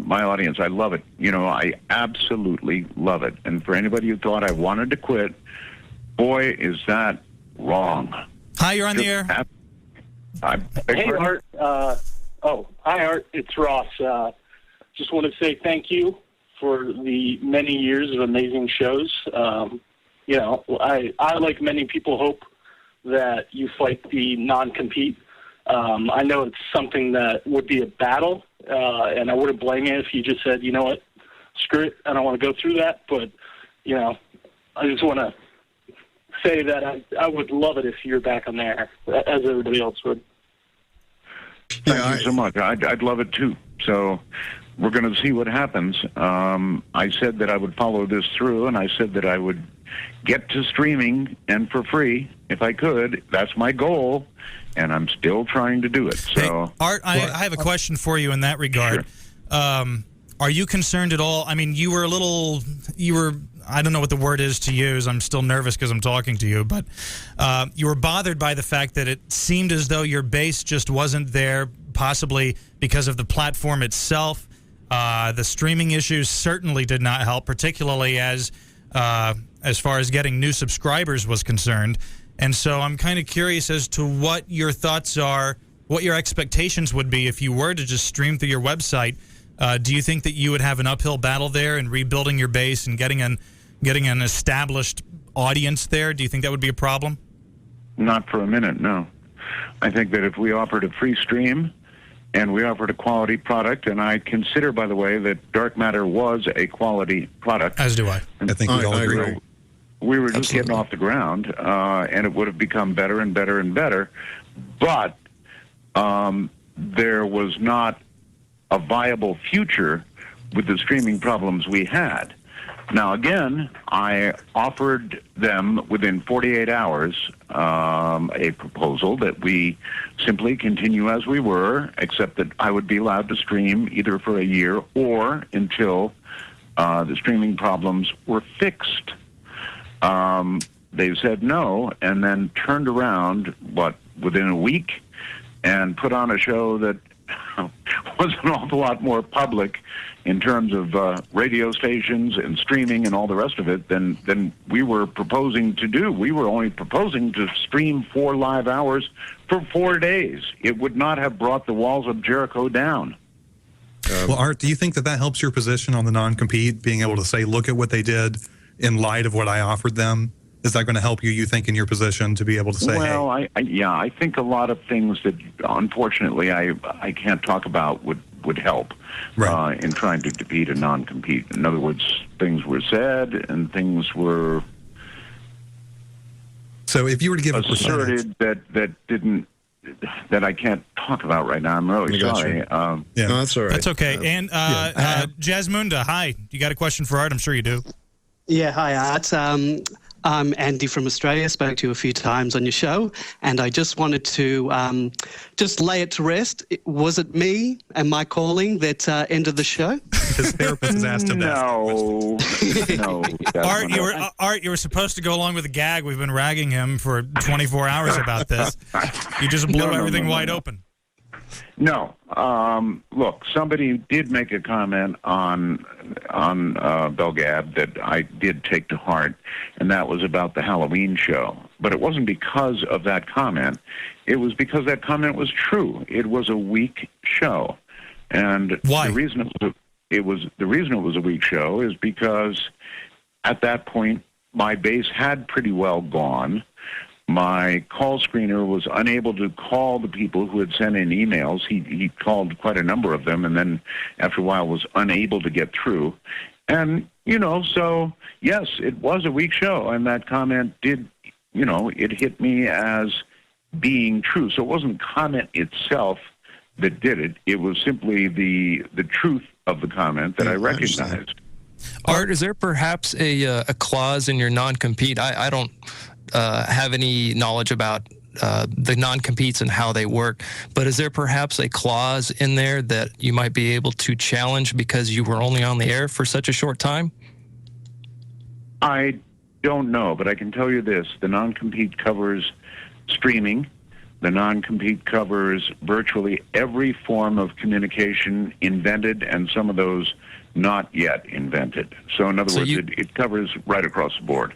my audience. I love it. I absolutely love it. And for anybody who thought I wanted to quit, boy, is that wrong. Hi, you're on the air. Hey, Art. Hi, Art. It's Ross. Just want to say thank you for the many years of amazing shows. I, like many people, hope that you fight the non-compete. I know it's something that would be a battle, and I wouldn't blame you if you just said, you know what, screw it, I don't want to go through that. But, I just want to say that I would love it if you're back on there, as everybody else would. Thank you so much. I'd love it too. So we're going to see what happens. I said that I would follow this through, and I said that I would get to streaming and for free if I could. That's my goal, and I'm still trying to do it. So, hey, Art, I have a question for you in that regard. Sure. Are you concerned at all? I mean, you were I don't know what the word is to use. I'm still nervous because I'm talking to you, but you were bothered by the fact that it seemed as though your base just wasn't there, possibly because of the platform itself. The streaming issues certainly did not help, particularly as far as getting new subscribers was concerned. And so I'm kind of curious as to what your thoughts are, what your expectations would be if you were to just stream through your website Do you think that you would have an uphill battle there in rebuilding your base and getting an established audience there? Do you think that would be a problem? Not for a minute, no. I think that if we offered a free stream and we offered a quality product, and I consider, by the way, that Dark Matter was a quality product. As do I. I think we all agree. We were just getting off the ground, and it would have become better and better and better. But there was not a viable future with the streaming problems we had. Now, again, I offered them within 48 hours a proposal that we simply continue as we were, except that I would be allowed to stream either for a year or until the streaming problems were fixed. They said no, and then turned around, within a week, and put on a show that was an awful lot more public in terms of radio stations and streaming and all the rest of it than we were proposing to do. We were only proposing to stream 4 live hours for 4 days. It would not have brought the walls of Jericho down. Well, Art, do you think that helps your position on the non-compete, being able to say, look at what they did in light of what I offered them? Is that going to help you think, in your position to be able to say, well, hey? I think a lot of things that, unfortunately, I can't talk about would help in trying to defeat a non-compete. In other words, things were said and things were so if you were to give asserted that I can't talk about right now. I'm really sorry. No, that's all right. That's okay. And Jasmunda, hi. You got a question for Art? I'm sure you do. Yeah, hi, Art. I'm Andy from Australia. Spoke to you a few times on your show, and I just wanted to just lay it to rest. Was it me and my calling that ended the show? His therapist has asked him that. No. Art, you were supposed to go along with the gag. We've been ragging him for 24 hours about this. You just blew everything wide open. No. Look, somebody did make a comment on Belgab that I did take to heart, and that was about the Halloween show. But it wasn't because of that comment. It was because that comment was true. It was a weak show. And why? The reason it was a weak show is because at that point my base had pretty well gone. My call screener was unable to call the people who had sent in emails. He called quite a number of them, and then after a while was unable to get through. And, so, yes, it was a weak show, and that comment did, it hit me as being true. So it wasn't comment itself that did it. It was simply the truth of the comment that I recognized. Art, is there perhaps a clause in your non-compete? I don't have any knowledge about the non-competes and how they work, but is there perhaps a clause in there that you might be able to challenge because you were only on the air for such a short time? I don't know, but I can tell you this. The non-compete covers streaming. The non-compete covers virtually every form of communication invented, and some of those not yet invented. So in other words, it covers right across the board.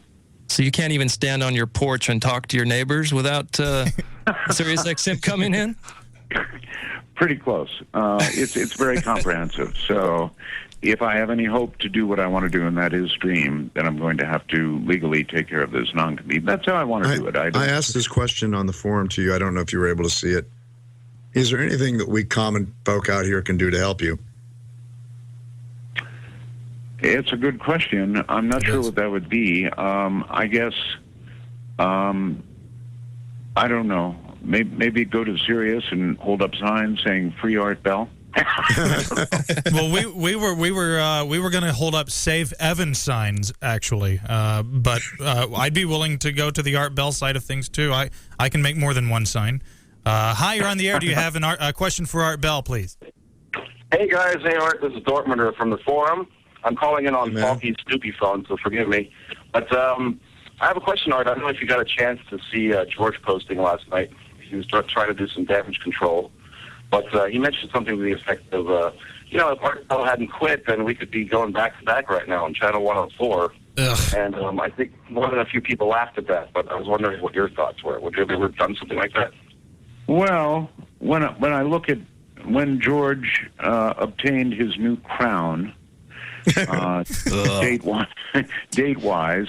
So you can't even stand on your porch and talk to your neighbors without Sirius XM coming in? Pretty close. It's very comprehensive. So if I have any hope to do what I want to do, and that is stream, then I'm going to have to legally take care of this non-compete. That's how I want to do it. I asked this question on the forum to you. I don't know if you were able to see it. Is there anything that we common folk out here can do to help you? It's a good question. I'm not sure what that would be. I guess, I don't know. Maybe go to Sirius and hold up signs saying "Free Art Bell." Well, we were going to hold up "Save Evan" signs actually, but I'd be willing to go to the Art Bell side of things too. I can make more than one sign. Hi, you're on the air. Do you have a question for Art Bell, please? Hey guys, hey Art. This is Dortmunder from the forum. I'm calling in on faulty Snoopy phone, so forgive me. But I have a question, Art. I don't know if you got a chance to see George posting last night. He was trying to do some damage control. But he mentioned something to the effect of, if Art Bell hadn't quit, then we could be going back-to-back right now on Channel 104. Ugh. And I think more than a few people laughed at that, but I was wondering what your thoughts were. Would you have ever done something like that? Well, when I look at when George obtained his new crown, date-wise,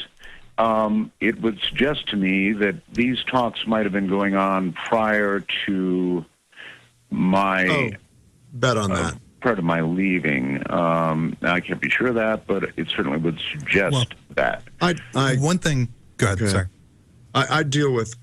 it would suggest to me that these talks might have been going on prior to my bet on that. Prior to my leaving. I can't be sure of that, but it certainly would suggest that. One thing. Go ahead. Sorry. I deal with.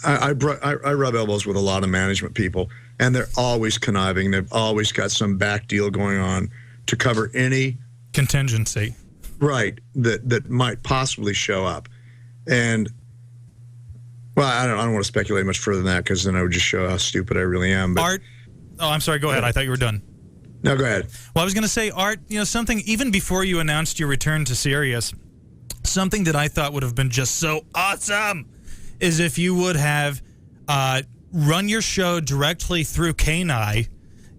I rub elbows with a lot of management people, and they're always conniving. They've always got some back deal going on to cover any contingency, right? That might possibly show up, and I don't want to speculate much further than that because then I would just show how stupid I really am. But, Art, I'm sorry. Go ahead. I thought you were done. No, go ahead. Well, I was going to say, Art, something even before you announced your return to Sirius, something that I thought would have been just so awesome is if you would have run your show directly through KNI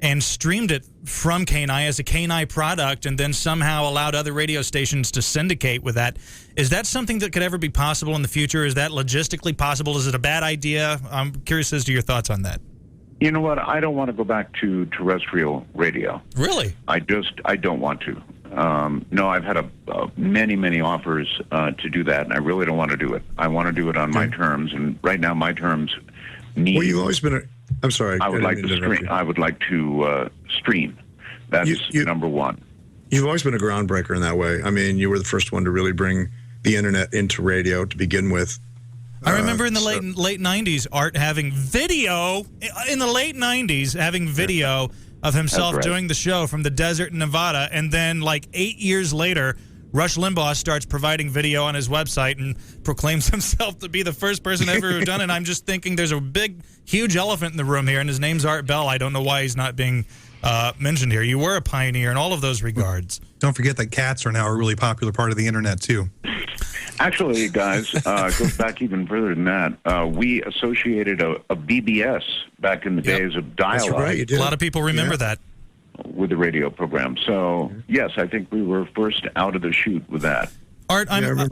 and streamed it from KNI as a KNI product and then somehow allowed other radio stations to syndicate with that. Is that something that could ever be possible in the future? Is that logistically possible? Is it a bad idea? I'm curious as to your thoughts on that. You know what? I don't want to go back to terrestrial radio. Really? I don't want to. No, I've had many offers to do that, and I really don't want to do it. I want to do it on my terms, and right now my terms need. Well, you've always been I'm sorry. I would like to stream. I would like to stream. That's number one. You've always been a groundbreaker in that way. I mean, you were the first one to really bring the internet into radio to begin with. I remember in the late 90s, Art having video, in the late 90s, having video of himself doing the show from the desert in Nevada, and then like 8 years later, Rush Limbaugh starts providing video on his website and proclaims himself to be the first person ever who done it. And I'm just thinking there's a huge elephant in the room here, and his name's Art Bell. I don't know why he's not being mentioned here. You were a pioneer in all of those regards. Don't forget that cats are now a really popular part of the internet, too. Actually, guys, it goes back even further than that. We associated a BBS back in the days of dial-up. That's right, you did. A lot of people remember that. With the radio program. So, yes, I think we were first out of the chute with that. Art, another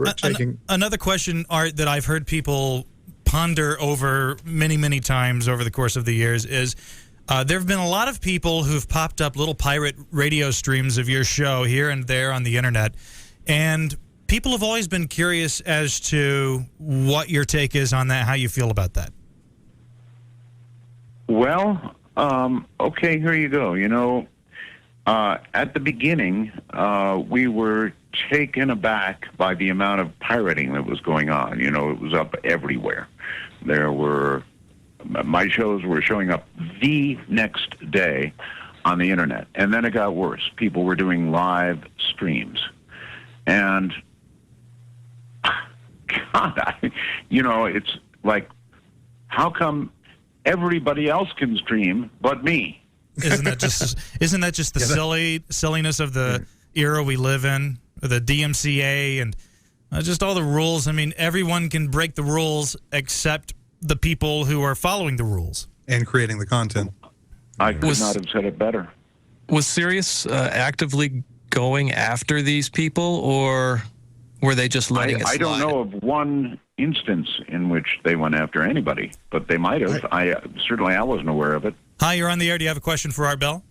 question, Art, that I've heard people ponder over many times over the course of the years is there have been a lot of people who've popped up little pirate radio streams of your show here and there on the internet, and people have always been curious as to what your take is on that, how you feel about that. Well, okay, here you go. At the beginning, we were taken aback by the amount of pirating that was going on. It was up everywhere. My shows were showing up the next day on the internet. And then it got worse. People were doing live streams. And, God, it's like, how come everybody else can stream but me? Isn't that just the silliness of the era we live in, the DMCA and just all the rules? I mean, everyone can break the rules except the people who are following the rules and creating the content. I could not have said it better. Was Sirius actively going after these people, or were they just letting it slide? I don't know of one instance in which they went after anybody, but they might have. I wasn't aware of it. Hi, you're on the air. Do you have a question for Art Bell?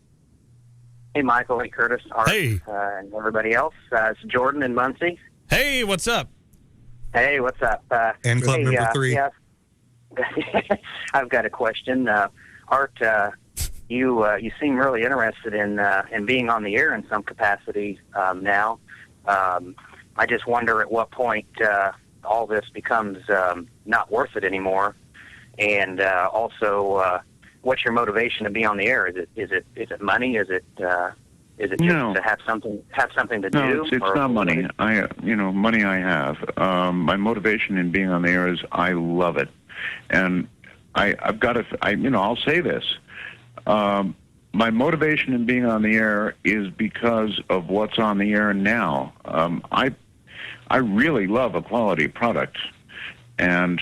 Hey, Michael. Hey, Curtis. Art, and everybody else. It's Jordan in Muncie. Hey, what's up? Hey, what's up? And club number 3. Yeah, I've got a question. Art, you seem really interested in being on the air in some capacity now. I just wonder at what point all this becomes not worth it anymore, and also what's your motivation to be on the air? Is it money? Is it just to have something to do? No, it's not money. Money I have. My motivation in being on the air is I love it, and I've got to. I'll say this. My motivation in being on the air is because of what's on the air now. I really love a quality product, and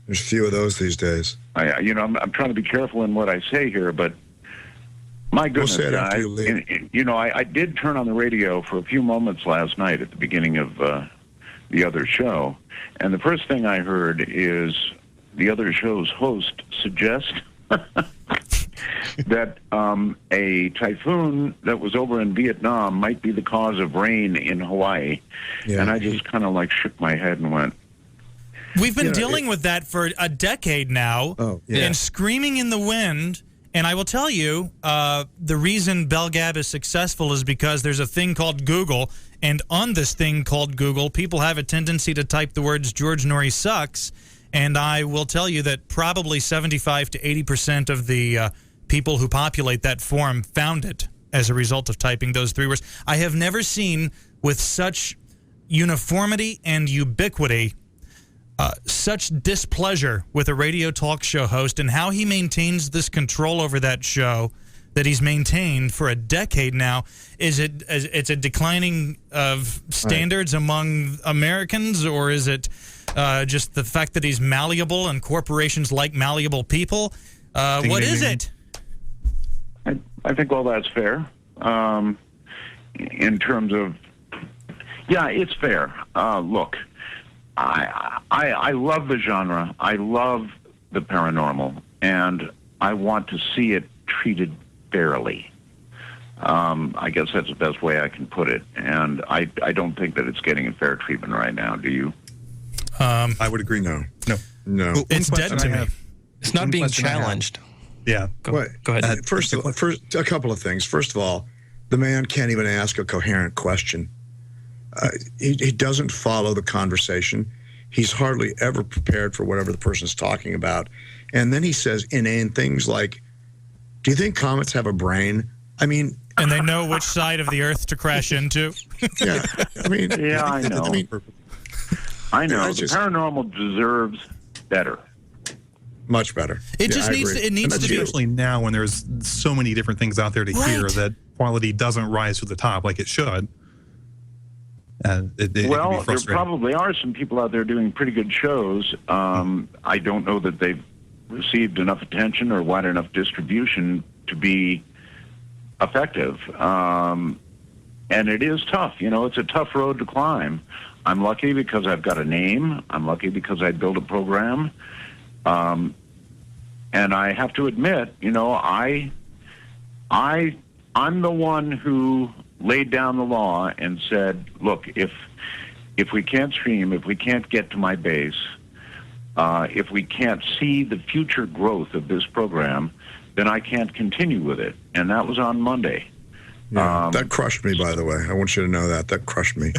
there's few of those these days. I'm trying to be careful in what I say here, but my goodness, guys, I did turn on the radio for a few moments last night at the beginning of the other show, and the first thing I heard is the other show's host suggest that a typhoon that was over in Vietnam might be the cause of rain in Hawaii. Yeah. And I just kind of shook my head and went, we've been dealing with that for a decade now, and screaming in the wind. And I will tell you, the reason Bell Gab is successful is because there's a thing called Google, and on this thing called Google, people have a tendency to type the words George Norrie sucks, and I will tell you that probably 75 to 80% of the people who populate that forum found it as a result of typing those 3 words. I have never seen with such uniformity and ubiquity such displeasure with a radio talk show host and how he maintains this control over that show that he's maintained for a decade now. It's a declining of standards among Americans, or is it just the fact that he's malleable and corporations like malleable people? What is it? I think all that's fair. In terms of, it's fair. Look, I love the genre. I love the paranormal, and I want to see it treated fairly. I guess that's the best way I can put it. And I don't think that it's getting a fair treatment right now. Do you? I would agree. No. Well, it's dead to me. It's not being challenged. Yeah. Go ahead. First, a couple of things. First of all, the man can't even ask a coherent question. He doesn't follow the conversation. He's hardly ever prepared for whatever the person's talking about. And then he says inane things like, do you think comets have a brain? I mean... And they know which side of the Earth to crash into? Yeah, I mean... Yeah, I know. I know. The paranormal deserves better. Much better. It just needs to be... Especially now when there's so many different things out there to hear that quality doesn't rise to the top like it should. Well, there probably are some people out there doing pretty good shows. I don't know that they've received enough attention or wide enough distribution to be effective. And it is tough. It's a tough road to climb. I'm lucky because I've got a name. I'm lucky because I built a program. And I have to admit, I'm the one who laid down the law and said, look, if we can't stream, if we can't get to my base, if we can't see the future growth of this program, then I can't continue with it. And that was on Monday. Yeah, that crushed me, by the way. I want you to know that. That crushed me.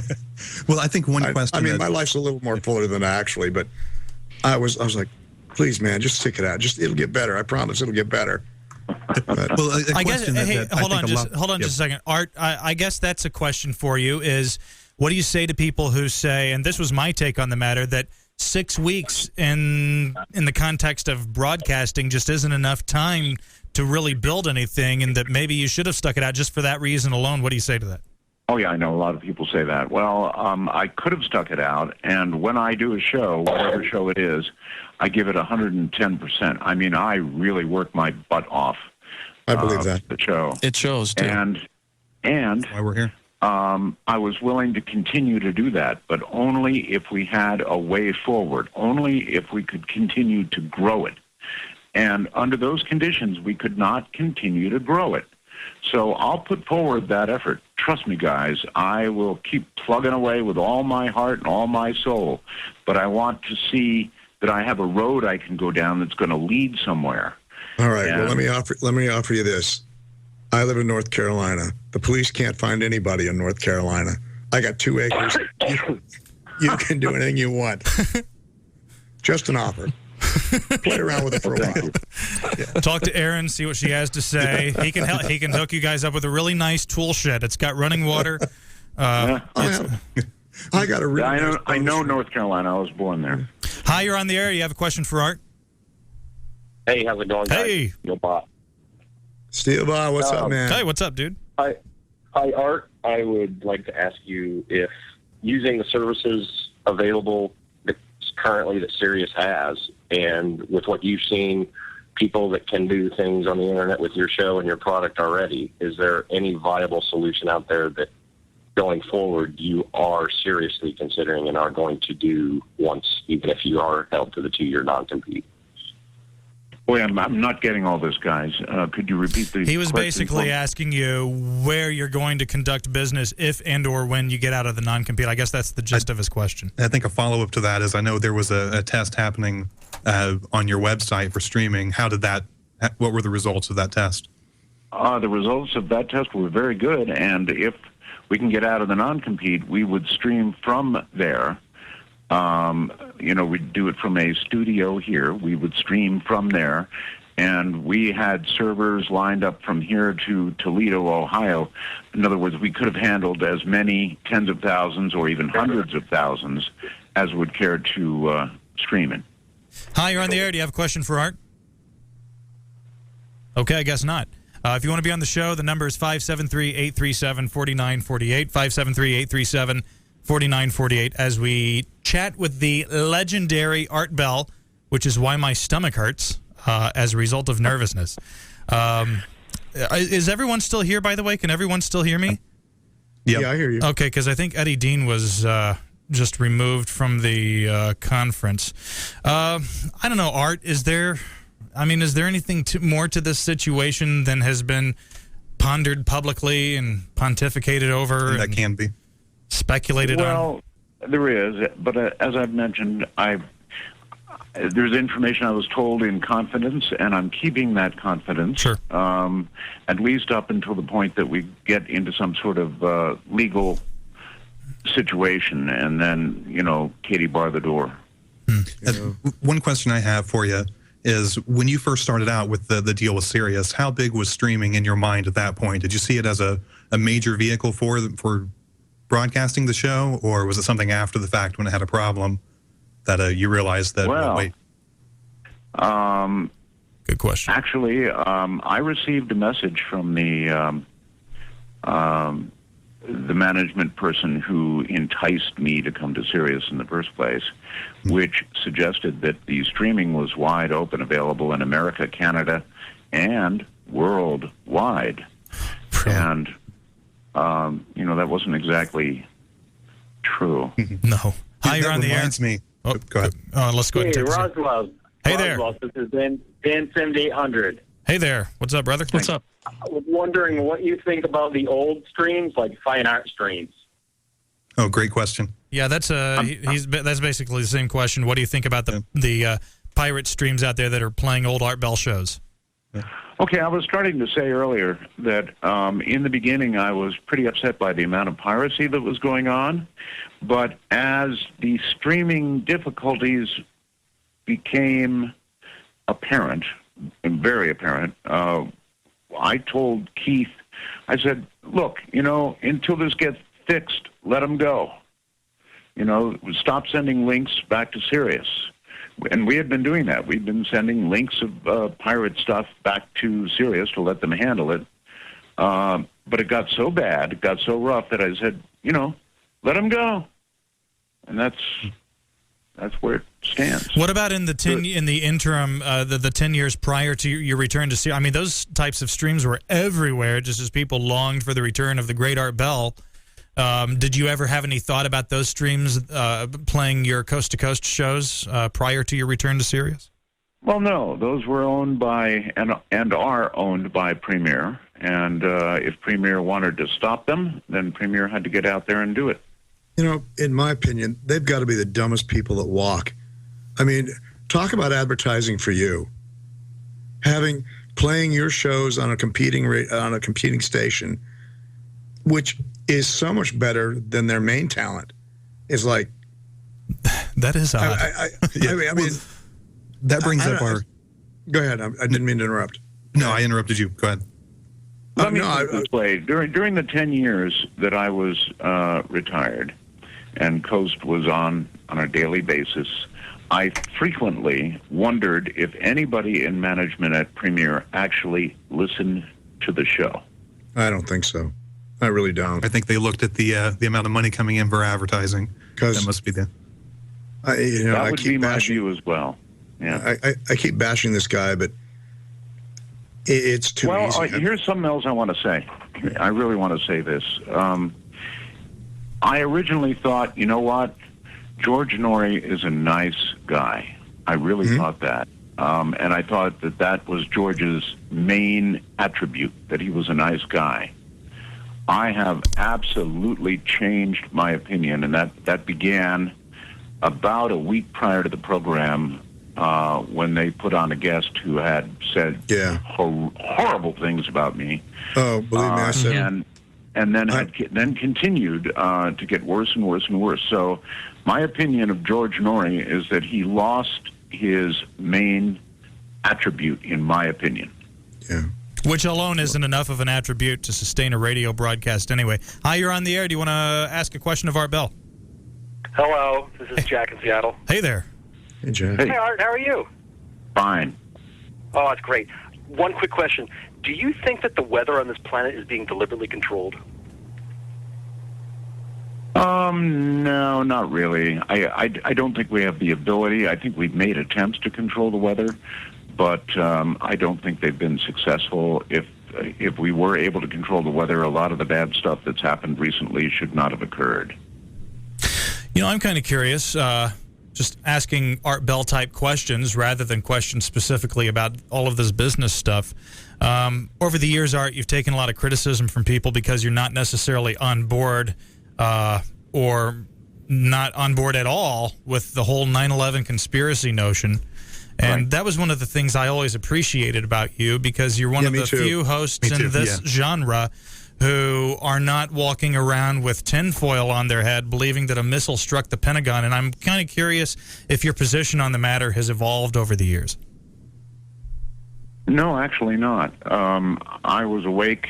Well, I think one question... I mean, my life's a little more fuller than that, actually, but I was like, please, man, just stick it out. It'll get better. I promise it'll get better. Well, I guess. Hold on just a second, Art. I guess that's a question for you. Is what do you say to people who say, and this was my take on the matter, that 6 weeks in the context of broadcasting just isn't enough time to really build anything, and that maybe you should have stuck it out just for that reason alone? What do you say to that? Oh, yeah, I know a lot of people say that. Well, I could have stuck it out, and when I do a show, whatever show it is, I give it 110%. I mean, I really work my butt off. I believe that. The show. It shows, too. And that's why we're here. I was willing to continue to do that, but only if we had a way forward, only if we could continue to grow it. And under those conditions, we could not continue to grow it. So I'll put forward that effort. Trust me, guys, I will keep plugging away with all my heart and all my soul. But I want to see that I have a road I can go down that's going to lead somewhere. All right. Well, let me offer you this. I live in North Carolina. The police can't find anybody in North Carolina. I got 2 acres. You can do anything you want. Just an offer. Play around with it for a while. Yeah. Talk to Erin, see what she has to say. He can help. He can hook you guys up with a really nice tool shed. It's got running water. I got a really. I know North Carolina. I was born there. Hi, you're on the air. You have a question for Art? Hey, how's it going, guys? Hey, Steel Bot. Steel Bot, what's up, man? Hey, what's up, dude? Hi, Art. I would like to ask you if using the services available currently that Sirius has, and with what you've seen, people that can do things on the internet with your show and your product already, is there any viable solution out there that going forward you are seriously considering and are going to do once, even if you are held to the 2-year non-compete? Boy, I'm not getting all this, guys. Could you repeat the He was question? basically asking you where you're going to conduct business if and or when you get out of the non-compete. I guess that's the gist of his question. I think a follow-up to that is I know there was a test happening on your website for streaming. What were the results of that test? The results of that test were very good, and if we can get out of the non-compete, we would stream from there. We'd do it from a studio here. We would stream from there, and we had servers lined up from here to Toledo, Ohio. In other words, we could have handled as many tens of thousands or even hundreds of thousands as would care to stream in. Hi, you're on the air. Do you have a question for Art? Okay, I guess not. If you want to be on the show, the number is 573-837-4948, 573-837-4948, as we chat with the legendary Art Bell, which is why my stomach hurts as a result of nervousness. Is everyone still here, by the way? Can everyone still hear me? Yep. Yeah, I hear you. Okay, because I think Eddie Dean was just removed from the conference. I don't know, Art, is there anything more to this situation than has been pondered publicly and pontificated over? That can be. Speculated on? Well, there is, but as I've mentioned, there's information I was told in confidence, and I'm keeping that confidence. Sure. At least up until the point that we get into some sort of legal situation, and then, Katie bar the door. One question I have for you is, when you first started out with the deal with Sirius, how big was streaming in your mind at that point? Did you see it as a major vehicle for broadcasting the show, or was it something after the fact when it had a problem that you realized that, wait? Good question. Actually, I received a message from the management person who enticed me to come to Sirius in the first place, which suggested that the streaming was wide open, available in America, Canada, and worldwide. And, that wasn't exactly true. No. Hi, you're that on the air. reminds me. Oh, go ahead. Let's go ahead and take this. Roswell. Hey there. This is Dan 7800. Hey there. What's up, brother? What's up? I was wondering what you think about the old streams, like fine art streams. Oh, great question. Yeah, that's basically the same question. What do you think about the pirate streams out there that are playing old Art Bell shows? Okay, I was starting to say earlier that in the beginning I was pretty upset by the amount of piracy that was going on, but as the streaming difficulties became apparent, and very apparent, I told Keith, I said, look, until this gets fixed, let them go. Stop sending links back to Sirius. And we had been doing that. We'd been sending links of pirate stuff back to Sirius to let them handle it. But it got so bad, it got so rough that I said, let them go. And that's where it stands. What about in the interim, the 10 years prior to your return to Sirius? I mean, those types of streams were everywhere, just as people longed for the return of the great Art Bell. Did you ever have any thought about those streams playing your coast-to-coast shows prior to your return to Sirius? Well, no. Those were owned by and are owned by Premier. And if Premier wanted to stop them, then Premier had to get out there and do it. In my opinion, they've got to be the dumbest people that walk. I mean, talk about advertising for you. Playing your shows on a competing station, which is so much better than their main talent, is like... That is odd. I mean, that brings up our... Go ahead. I didn't mean to interrupt. No, I interrupted you. Go ahead. Let me put it this way. During the 10 years that I was retired and Coast was on a daily basis, I frequently wondered if anybody in management at Premier actually listened to the show. I don't think so. I really don't. I think they looked at the amount of money coming in for advertising. That must be the... that would be my view as well. Yeah. I keep bashing this guy, but it's too easy. Well, here's something else I want to say. I really want to say this. I originally thought, George Norrie is a nice guy. I really thought that. And I thought that was George's main attribute, that he was a nice guy. I have absolutely changed my opinion, and that began about a week prior to the program when they put on a guest who had said horrible things about me. Oh, believe me, I said. And then continued to get worse and worse and worse. So my opinion of George Norrie is that he lost his main attribute, in my opinion. Yeah. Which alone isn't enough of an attribute to sustain a radio broadcast anyway. Hi, you're on the air. Do you want to ask a question of Art Bell? Hello, this is Jack in Seattle. Hey there. Hey, Jack. Hey, Art, how are you? Fine. Oh, that's great. One quick question. Do you think that the weather on this planet is being deliberately controlled? No, not really. I don't think we have the ability. I think we've made attempts to control the weather, but I don't think they've been successful. If we were able to control the weather, a lot of the bad stuff that's happened recently should not have occurred. You know, I'm kind of curious, just asking Art Bell type questions rather than questions specifically about all of this business stuff. Over the years, Art, you've taken a lot of criticism from people because you're not necessarily on board or not on board at all with the whole 9/11 conspiracy notion. And that was one of the things I always appreciated about you, because you're one of the few hosts in this genre who are not walking around with tinfoil on their head believing that a missile struck the Pentagon. And I'm kind of curious if your position on the matter has evolved over the years. No, actually not. I was awake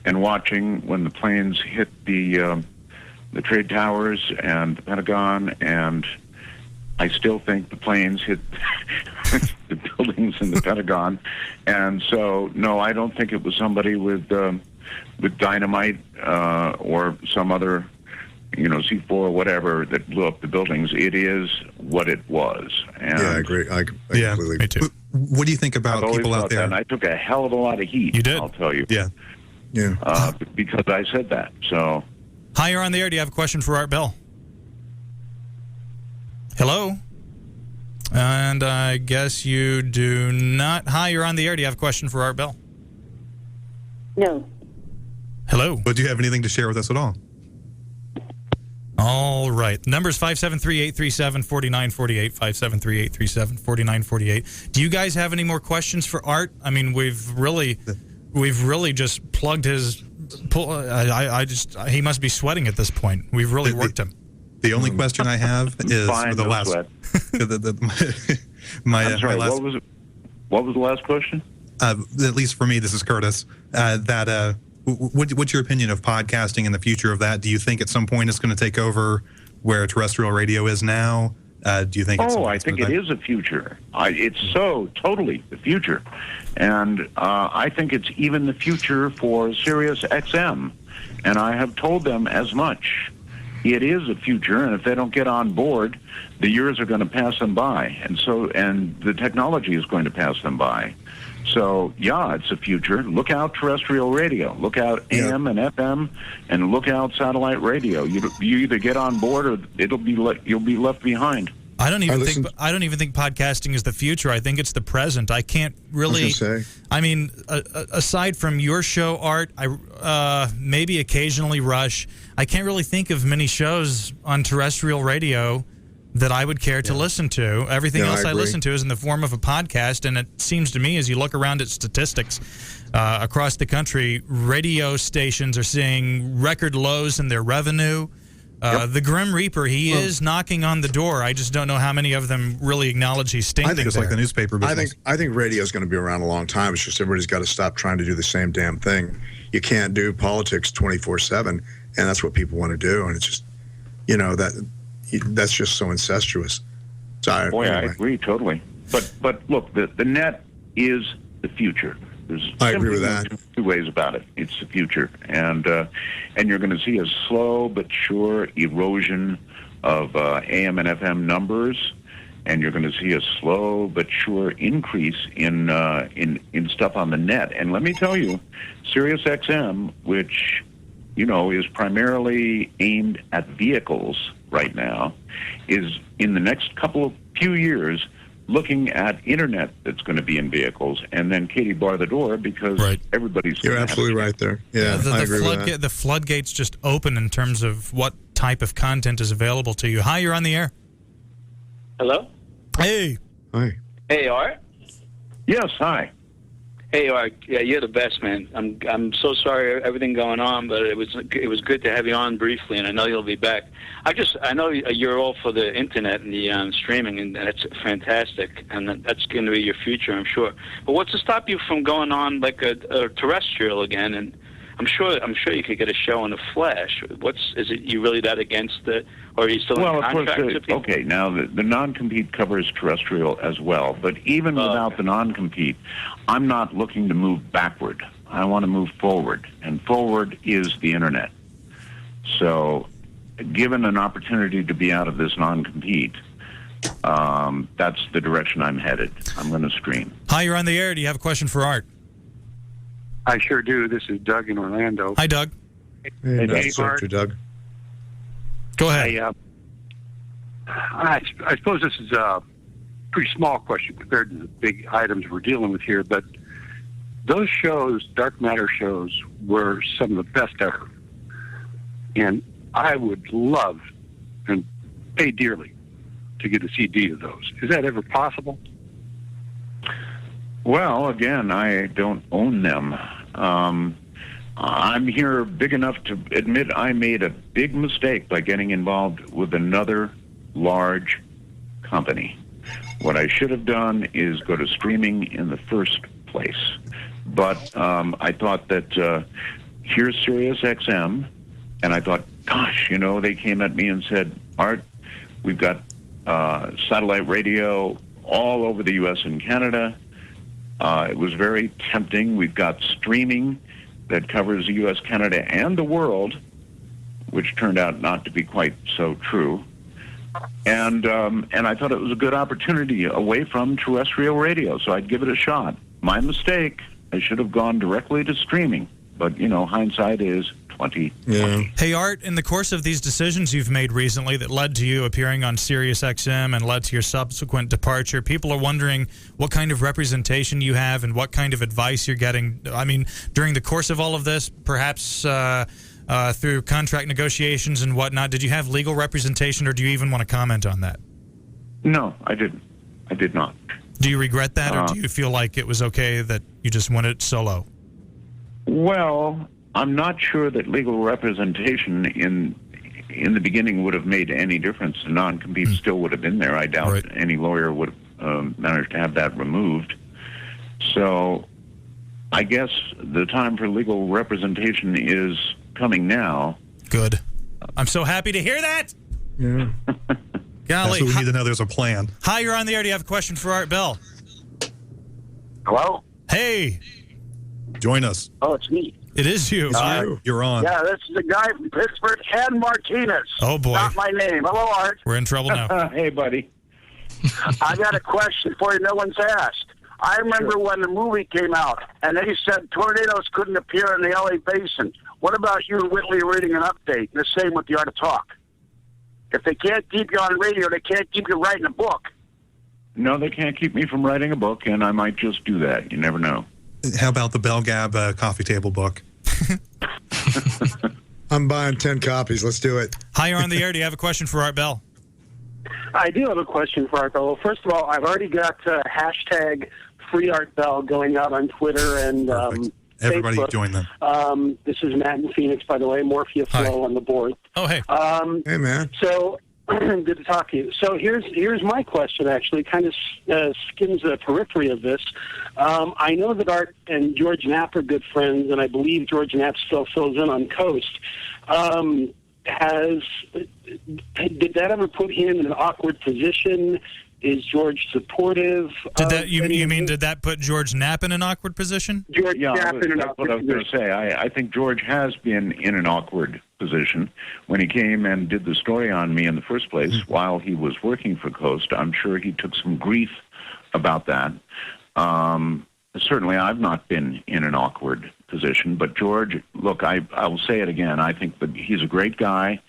and watching when the planes hit the trade towers and the Pentagon, and I still think the planes hit the buildings in the Pentagon. And so, no, I don't think it was somebody with dynamite or some other, C4 or whatever that blew up the buildings. It is what it was. And I agree. I completely. Me too. What do you think about people out there? And I took a hell of a lot of heat. You did? I'll tell you. Yeah. Because I said that. So. Hi, you're on the air. Do you have a question for Art Bell? Hello? And I guess you do not. Hi, you're on the air. Do you have a question for Art Bell? No. Hello? But do you have anything to share with us at all? All right. The number is 573-837-4948, 573-837-4948. Do you guys have any more questions for Art? I mean, we've really just plugged his... he must be sweating at this point. We've really worked him. The only question I have is the last. I'm sorry. What was the last question? At least for me, this is Curtis. What's your opinion of podcasting and the future of that? Do you think at some point it's going to take over where terrestrial radio is now? Do you think? I think it is a future. It's so totally the future, and I think it's even the future for Sirius XM, and I have told them as much. It is a future, and if they don't get on board, the years are going to pass them by, and the technology is going to pass them by. So, it's a future. Look out terrestrial radio. Look out AM and FM, and look out satellite radio. You either get on board, or you'll be left behind. I don't even think podcasting is the future. I think it's the present. I can't really. I mean, aside from your show, Art, I maybe occasionally Rush. I can't really think of many shows on terrestrial radio that I would care to listen to. Everything else I listen to is in the form of a podcast, and it seems to me, as you look around at statistics across the country, radio stations are seeing record lows in their revenue. The Grim Reaper, he is knocking on the door. I just don't know how many of them really acknowledge he's standing there. I think it's like the newspaper business. I think radio is going to be around a long time. It's just everybody's got to stop trying to do the same damn thing. You can't do politics 24/7, and that's what people want to do. And it's just, that's just so incestuous. So I agree totally. But look, the net is the future. I agree with that. Two ways about it. It's the future, and you're going to see a slow but sure erosion of AM and FM numbers, and you're going to see a slow but sure increase in stuff on the net. And let me tell you, Sirius XM, which is primarily aimed at vehicles right now, is in the next few years looking at internet that's going to be in vehicles, and then Katie bar the door because everybody's. You're absolutely right there. Yeah, I agree with that. The floodgates just open in terms of what type of content is available to you. Hi, you're on the air. Hello? Hey. Hi. Hey, Art? Yes, hi. Hey, Art. Yeah, you're the best, man. I'm so sorry everything going on, but it was good to have you on briefly, and I know you'll be back. I know you're all for the internet and the streaming, and that's fantastic, and that's going to be your future, I'm sure. But what's to stop you from going on like a terrestrial again? And I'm sure you could get a show in the flash. Is it you really that against it, or are you still in contract with people? Okay, now the non-compete covers terrestrial as well, but even without the non-compete, I'm not looking to move backward. I want to move forward, and forward is the internet. So, given an opportunity to be out of this non-compete, that's the direction I'm headed. I'm going to stream. Hi, you're on the air. Do you have a question for Art? I sure do. This is Doug in Orlando. Hi, Doug. Hey, nice to you, Doug. Go ahead. I suppose this is a pretty small question compared to the big items we're dealing with here, but those shows, dark matter shows, were some of the best ever. And I would love and pay dearly to get a CD of those. Is that ever possible? Well, again, I don't own them. I'm here big enough to admit I made a big mistake by getting involved with another large company. What I should have done is go to streaming in the first place. But I thought that here's Sirius XM, and I thought, gosh, they came at me and said, Art, we've got satellite radio all over the U.S. and Canada. It was very tempting. We've got streaming that covers the U.S., Canada, and the world, which turned out not to be quite so true. And I thought it was a good opportunity away from terrestrial radio, so I'd give it a shot. My mistake. I should have gone directly to streaming. But, hindsight is 20. Yeah. Hey, Art, in the course of these decisions you've made recently that led to you appearing on Sirius XM and led to your subsequent departure, people are wondering what kind of representation you have and what kind of advice you're getting. I mean, during the course of all of this, perhaps through contract negotiations and whatnot, did you have legal representation, or do you even want to comment on that? No, I didn't. I did not. Do you regret that, or do you feel like it was okay that you just went it solo? Well, I'm not sure that legal representation in the beginning would have made any difference. The non-compete still would have been there. I doubt any lawyer would have managed to have that removed. So I guess the time for legal representation is coming now. Good. I'm so happy to hear that. Yeah. Golly. That's what we need to know. There's a plan. Hi, you're on the air. Do you have a question for Art Bell? Hello? Hey. Join us. Oh, it's me. It is you. You're on. Yeah, this is the guy from Pittsburgh, Ed Martinez. Oh, boy. Not my name. Hello, Art. We're in trouble now. Hey, buddy. I got a question for you no one's asked. I remember when the movie came out, and they said tornadoes couldn't appear in the L.A. basin. What about you and Whitley reading an update? The same with the Art of Talk. If they can't keep you on radio, they can't keep you writing a book. No, they can't keep me from writing a book, and I might just do that. You never know. How about the Bell Gab coffee table book? I'm buying 10 copies. Let's do it. Hi, you're on the air. Do you have a question for Art Bell? I do have a question for Art Bell. Well, first of all, I've already got hashtag Free Art Bell going out on Twitter and Everybody Facebook. join them. This is Matt in Phoenix, by the way. Morphia Flow on the board. Oh, hey. Hey, man. So, good to talk to you. So here's my question, actually. Kind of skims the periphery of this. I know that Art and George Knapp are good friends, and I believe George Knapp still fills in on Coast. Did that ever put him in an awkward position? Is George supportive? Did that you mean did that put George Knapp in an awkward position? George Knapp in an that's awkward what I was going to say. I think George has been in an awkward position. When he came and did the story on me in the first place while he was working for Coast, I'm sure he took some grief about that. Certainly I've not been in an awkward position, but George, look, I will say it again. I think that he's a great guy.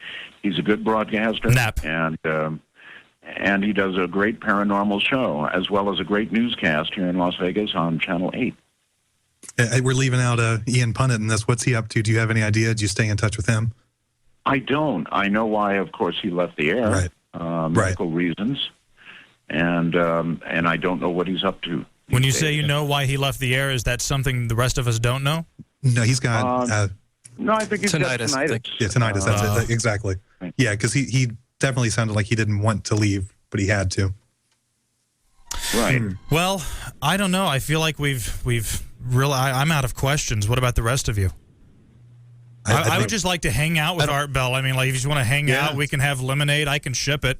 He's a good broadcaster. Knapp. and he does a great paranormal show, as well as a great newscast here in Las Vegas on Channel 8. We're leaving out Ian Punnett in this. What's he up to? Do you have any idea? Do you stay in touch with him? I don't. I know why, of course, he left the air. Right. Medical reasons. And I don't know what he's up to. When you say you know why he left the air, is that something the rest of us don't know? No, he's got... no, I think he's tinnitus. got tinnitus. Yeah, tinnitus. That's it. Exactly. Right. Yeah, because he definitely sounded like he didn't want to leave, but he had to. Right. Well, I don't know. I feel like we've really... I'm out of questions. What about the rest of you? I would just like to hang out with Art Bell. I mean, like, if you just want to hang out, we can have lemonade. I can ship it.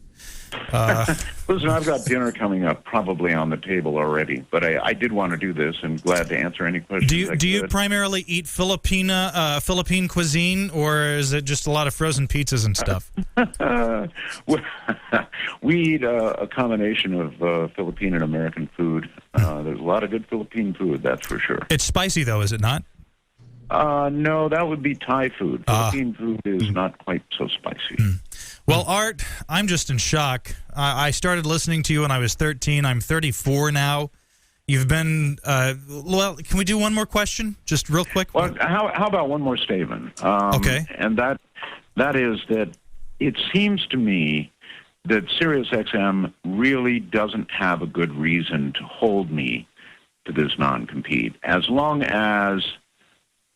Listen, I've got dinner coming up, probably on the table already. But I did want to do this, and glad to answer any questions. Do you primarily eat Philippine cuisine, or is it just a lot of frozen pizzas and stuff? We eat a combination of Philippine and American food. There's a lot of good Philippine food, that's for sure. It's spicy, though, is it not? No, that would be Thai food. Philippine food is not quite so spicy. Well, Art, I'm just in shock. I started listening to you when I was 13. I'm 34 now. You've been, well, can we do one more question? Just real quick? Well, how about one more statement? Okay. And that is that it seems to me that SiriusXM really doesn't have a good reason to hold me to this non-compete. As long as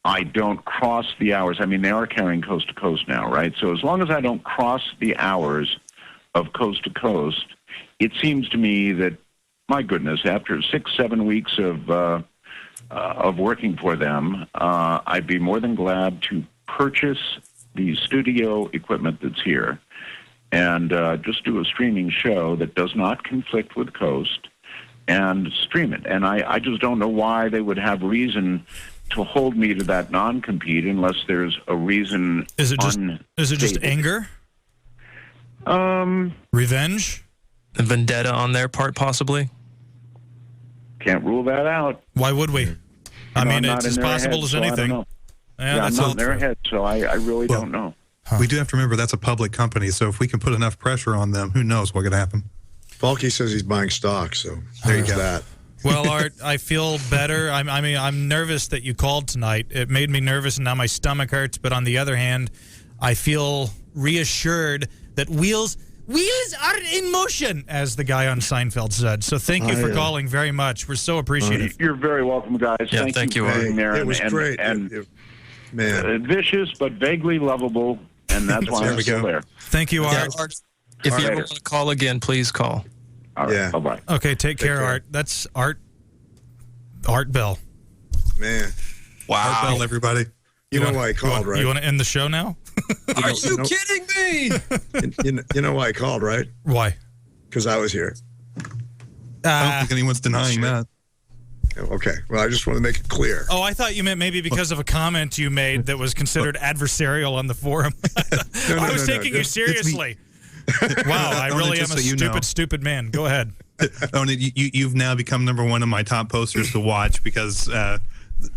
I don't cross the hours. I mean, they are carrying Coast to Coast now, right? So as long as I don't cross the hours of Coast to Coast, it seems to me that, my goodness, after 6-7 weeks of working for them, I'd be more than glad to purchase the studio equipment that's here and just do a streaming show that does not conflict with Coast and stream it. And I just don't know why they would have reason to hold me to that non-compete unless there's a reason. Is it just anger? Revenge? A vendetta on their part, possibly? Can't rule that out. Why would we? I mean, it's as possible as anything. Yeah, I'm not in their head, so I really don't know. We do have to remember that's a public company, so if we can put enough pressure on them, who knows what could happen. Falky says he's buying stock, so there's that. Well, Art, I feel better. I'm nervous that you called tonight. It made me nervous, and now my stomach hurts. But on the other hand, I feel reassured that wheels are in motion, as the guy on Seinfeld said. So thank you for calling very much. We're so appreciative. You're very welcome, guys. Yeah, thank you for being there. It was great. Man, vicious but vaguely lovable, and that's why I'm still there. Thank you, Art. Yeah, Art, if you ever want to call again, please call. All right, bye-bye. Okay, take care, Art. That's Art Bell. Man. Wow. Art Bell, everybody. You know why I called, right? You want to end the show now? Are you kidding me? You know why I called, right? Why? Because I was here. I don't think anyone's denying that. Okay. Well, I just want to make it clear. Oh, I thought you meant maybe because of a comment you made that was considered adversarial on the forum. I was taking you seriously. Wow, I really am a stupid man. Go ahead. You've now become number one on my top posters to watch because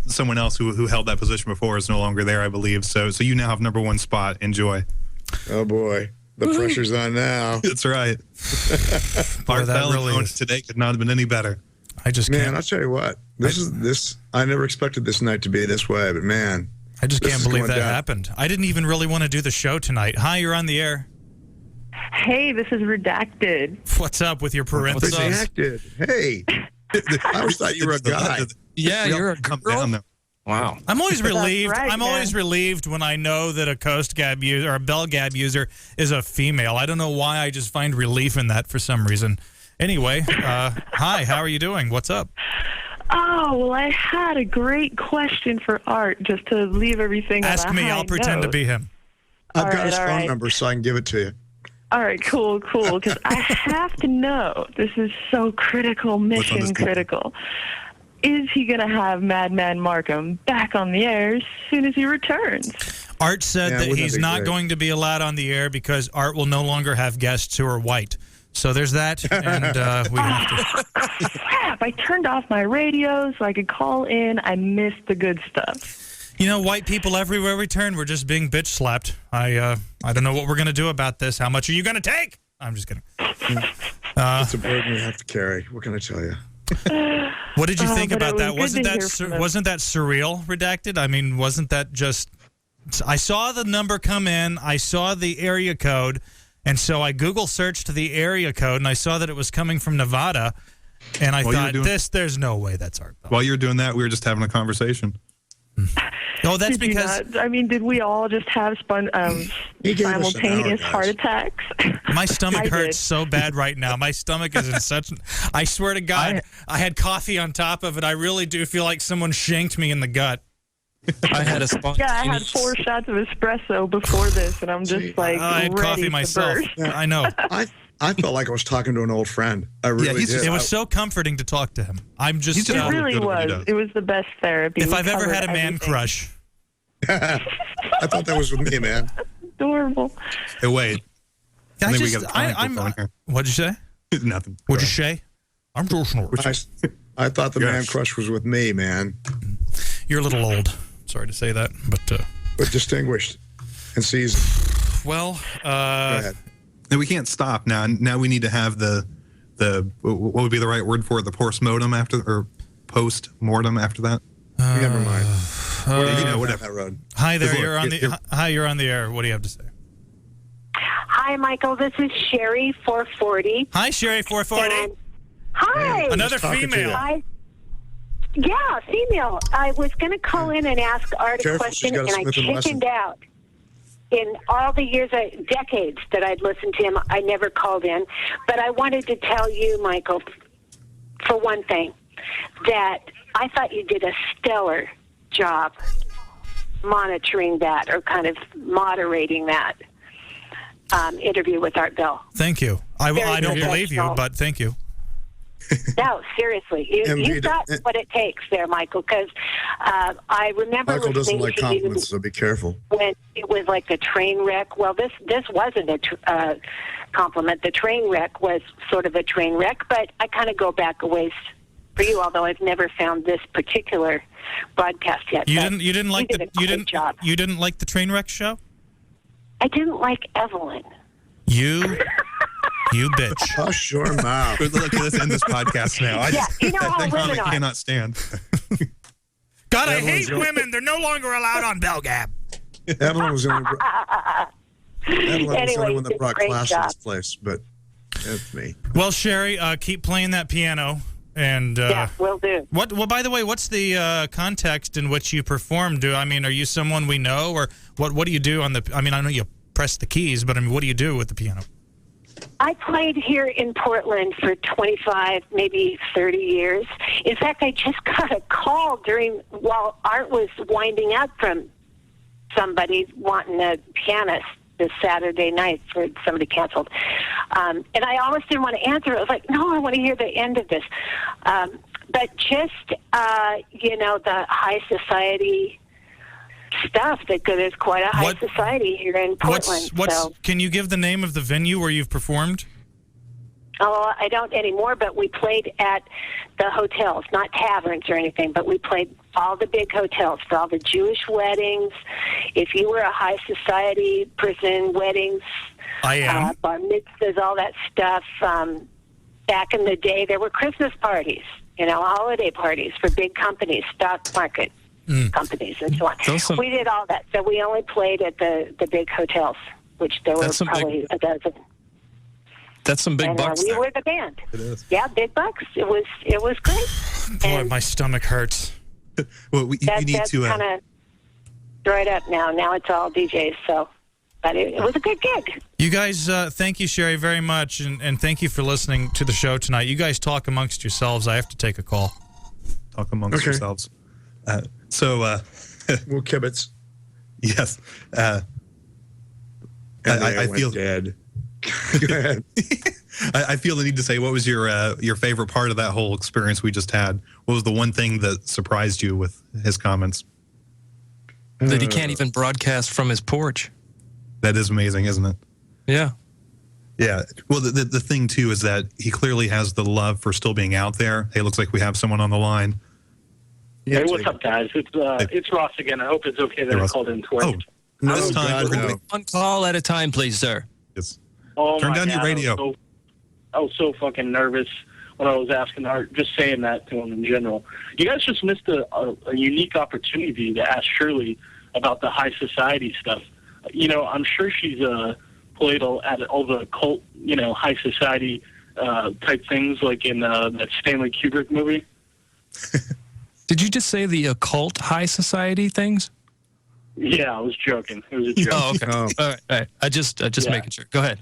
someone else who held that position before is no longer there, I believe. So you now have number one spot. Enjoy. Oh, boy. The pressure's on now. That's right. Art Bell really today could not have been any better. I just can't. Man, I'll tell you what. I never expected this night to be this way, but man. I just can't believe that happened. I didn't even really want to do the show tonight. Hi, you're on the air. Hey, this is Redacted. What's up with your parentheses? Redacted. Hey. I always thought you were a guy. Yeah, you're a girl. Wow. I'm always relieved. Right, I'm always relieved when I know that a Coast Gab user or a Bell Gab user is a female. I don't know why. I just find relief in that for some reason. Anyway, hi. How are you doing? What's up? Oh, well, I had a great question for Art just to leave everything Ask on a me. high I'll pretend to note. be him. I've got his phone number so I can give it to you. All right, cool, because I have to know. This is so critical, mission critical. Is he going to have Madman Markham back on the air as soon as he returns? Art said that he's not going to be allowed on the air because Art will no longer have guests who are white. So there's that, and we have to... Crap, I turned off my radio so I could call in. I missed the good stuff. You know, white people everywhere we turn, we're just being bitch slapped. I don't know what we're going to do about this. How much are you going to take? I'm just kidding. It's a burden we have to carry. What can I tell you? What did you think but about it that? was good to hear from him. Wasn't that surreal? Redacted. I mean, wasn't that just? I saw the number come in. I saw the area code, and so I Google searched the area code, and I saw that it was coming from Nevada, and I thought, there's no way that's Art Bell. While you were doing that, we were just having a conversation. Oh, that's Did because. I mean, did we all just have simultaneous heart attacks? My stomach hurts so bad right now. My stomach is in such. I swear to God, I had coffee on top of it. I really do feel like someone shanked me in the gut. I had a Yeah, I had 4 shots of espresso before this, and I'm just like I had ready coffee to myself. burst. Yeah, I know. I felt like I was talking to an old friend. I really did. It was so comforting to talk to him. I'm just. It really was. It was the best therapy. If We I've ever covered had a man everything. crush. I thought that was with me, man. Adorable. Hey, wait. What'd you say? Nothing. What'd you say? I'm George Norris. I thought the man crush was with me, man. You're a little old. Sorry to say that, but distinguished and seasoned. Well, Go ahead. And we can't stop now. Now we need to have the what would be the right word for it? The post-mortem after post mortem after that. Never mind. Whatever. Road. Hi there. You're on the. Hi, you're on the air. What do you have to say? Hi, Michael. This is Sherry 440. Hi, Sherry 440. Hi. Another female. Yeah, female. I was going to call in and ask Art a question, and I chickened out. In all the years, decades that I'd listened to him, I never called in. But I wanted to tell you, Michael, for one thing, that I thought you did a stellar job monitoring that or kind of moderating that interview with Art Bell. Thank you. I don't believe you, but thank you. No, seriously. You've got what it takes there, Michael, because I remember Michael doesn't listening like to compliments, so be careful. when it was like the train wreck. Well, this wasn't a compliment. The train wreck was sort of a train wreck, but I kind of go back a ways for you, although I've never found this particular broadcast yet. You didn't like the train wreck show? I didn't like Evelyn. You bitch. Hush your mouth. Let's end this podcast now. You know how women are. Cannot stand. God, I hate women. They're no longer allowed on Belgab. Evelyn was the only one that brought great class to job. this place, but that's me. Well, Sherry, keep playing that piano. And yeah, will do. Well, by the way, what's the context in which you perform? Are you someone we know, or what do you do on the? I mean, I know you press the keys, but I mean, what do you do with the piano? I played here in Portland for 25, maybe 30 years. In fact, I just got a call while Art was winding up from somebody wanting a pianist this Saturday night for somebody canceled. And I almost didn't want to answer. I was like, no, I want to hear the end of this. But just, the high society stuff, there's quite a high society here in Portland. Can you give the name of the venue where you've performed? Oh, I don't anymore, but we played at the hotels, not taverns or anything, but we played all the big hotels for all the Jewish weddings. If you were a high society person, weddings, I am. Bar mitzvahs, all that stuff. Back in the day, there were Christmas parties, holiday parties for big companies, stock market companies, and so on. We did all that, so we only played at the big hotels, which there were probably a dozen. That's some big bucks. We were the band. It is. Yeah, big bucks. It was great. Boy, my stomach hurts. Well, you need that's to kind of dried up now. Now it's all DJs. So, but it was a good gig. You guys, thank you, Sherry, very much, and thank you for listening to the show tonight. You guys talk amongst yourselves. I have to take a call. Talk amongst yourselves. We'll kibitz. Yes. I feel dead. Go ahead. I feel the need to say, what was your favorite part of that whole experience we just had? What was the one thing that surprised you with his comments? That he can't even broadcast from his porch. That is amazing, isn't it? Yeah. Yeah. Well, the thing, too, is that he clearly has the love for still being out there. Hey, looks like we have someone on the line. Hey, what's up, guys? It's Ross again. I hope it's okay that I called in twice. One call at a time, please, sir. Yes. Oh, Turn my down your God, radio. so fucking nervous when I was asking Art, just saying that to him in general. You guys just missed a unique opportunity to ask Shirley about the high society stuff. You know, I'm sure she's played at all the cult, you know, high society type things, like in that Stanley Kubrick movie. Did you just say the occult high society things? Yeah, I was joking. It was a joke. Oh, okay. All right. I just making sure. Go ahead.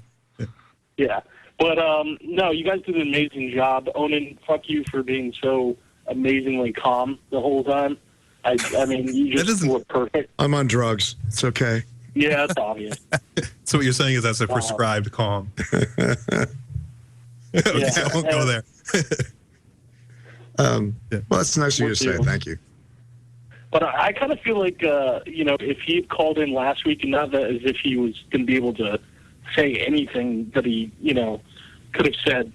Yeah. But, no, you guys did an amazing job. Onan, fuck you for being so amazingly calm the whole time. I mean, you just were perfect. I'm on drugs. It's okay. Yeah, that's obvious. So what you're saying is that's a prescribed calm. Okay, I won't go there. Well, that's nice of you to say. Thank you. But I kind of feel like, you know, if he had called in last week, and not that as if he was going to be able to say anything that he, you know, could have said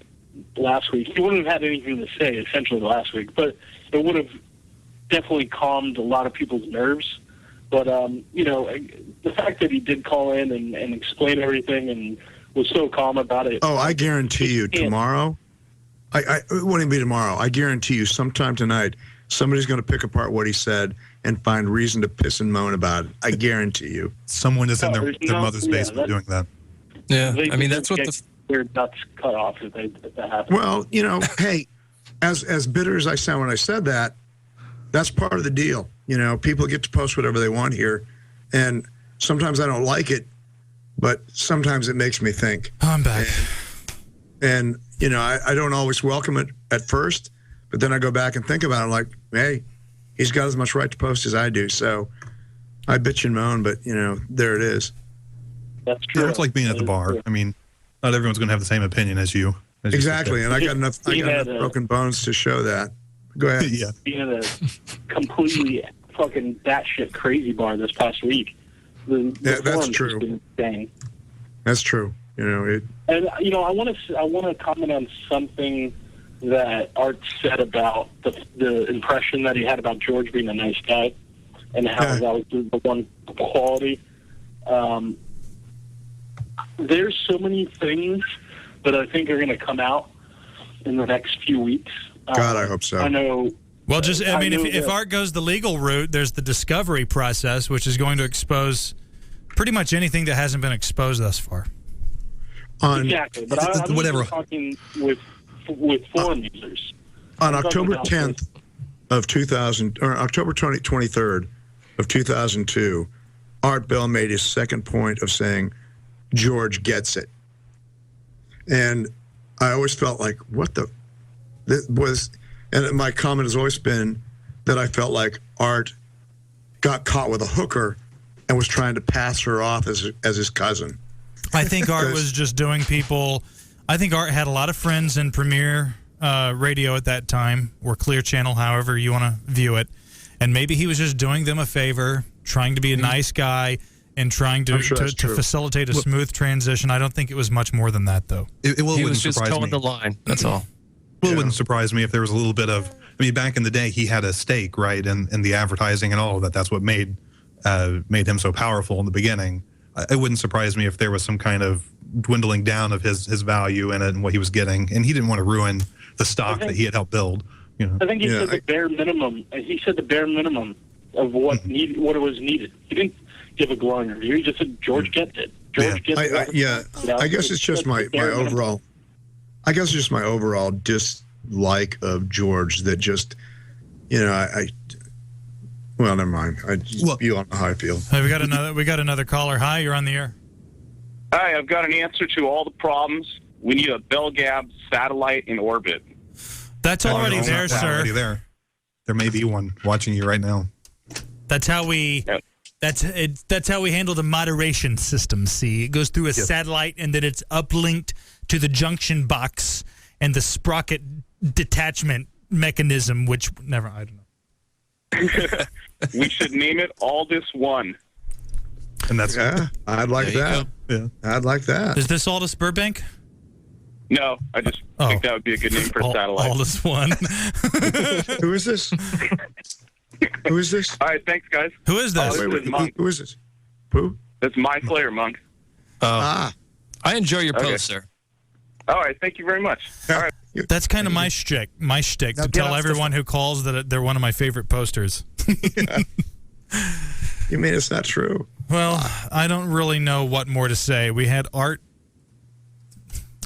last week. He wouldn't have had anything to say, essentially, last week. But it would have definitely calmed a lot of people's nerves. But, you know, the fact that he did call in and explain everything and was so calm about it. Oh, I guarantee you tomorrow, it wouldn't be tomorrow. I guarantee you sometime tonight, somebody's going to pick apart what he said and find reason to piss and moan about it. I guarantee you. Someone is in their mother's basement doing that. Yeah, I mean, that's what their nuts cut off if that happens. Well, you know, hey, as bitter as I sound when I said that, that's part of the deal. You know, people get to post whatever they want here, and sometimes I don't like it, but sometimes it makes me think. Oh, I'm back. And you know, I don't always welcome it at first, but then I go back and think about it like, hey, he's got as much right to post as I do. So I bitch and moan, but, you know, there it is. That's true. Yeah, it's like being at the bar. I mean, not everyone's going to have the same opinion as you. Exactly, and I got enough broken bones to show that. Go ahead. Yeah. Being at a completely fucking batshit crazy bar this past week. Yeah, that's true. That's true. You know, and you know, I want to comment on something that Art said about the impression that he had about George being a nice guy, and how that was the one quality. There's so many things that I think are going to come out in the next few weeks. God, I hope so. I know. Well, if Art goes the legal route, there's the discovery process, which is going to expose pretty much anything that hasn't been exposed thus far. Exactly, but I'm talking with forum users. On October 10th of 2000, or October 23rd of 2002, Art Bell made his second point of saying, George gets it. And I always felt like, and my comment has always been that I felt like Art got caught with a hooker and was trying to pass her off as his cousin. I think Art was just doing people. I think Art had a lot of friends in Premier Radio at that time, or Clear Channel, however you want to view it. And maybe he was just doing them a favor, trying to be a nice guy, and trying to facilitate a smooth transition. I don't think it was much more than that, though. He was just towing the line. That's all. Well, it wouldn't surprise me if there was a little bit of. I mean, back in the day, he had a stake, right, in the advertising and all of that. That's what made him so powerful in the beginning. It wouldn't surprise me if there was some kind of dwindling down of his value in it and what he was getting, and he didn't want to ruin the stock that he had helped build. You know. I think he said the bare minimum. He said the bare minimum of what it was needed. He didn't give a glowing review. He just said George gets it. George gets it. I guess it's just my overall. I guess it's just my overall dislike of George that just, you know, well, never mind. You don't know how I feel. Hey, we got another caller. Hi, you're on the air. Hi, I've got an answer to all the problems. We need a Bell Gab satellite in orbit. That's already there, sir. Already there. There may be one watching you right now. That's how we. That's how we handle the moderation system. See, it goes through a satellite, and then it's uplinked to the junction box and the sprocket detachment mechanism. Which I don't know. We should name it Aldous One. And that's I'd like that. Yeah, I'd like that. Is this Aldous Burbank? No, I just think that would be a good name for a satellite. Aldous One. Who is this? Who is this? All right, thanks, guys. Who is this? Who is this? Who? That's My Slayer, Monk. I enjoy your post, sir. All right, thank you very much. All right. That's kind of my shtick. To tell everyone who calls that they're one of my favorite posters. You mean it's not true? Well, I don't really know what more to say. We had Art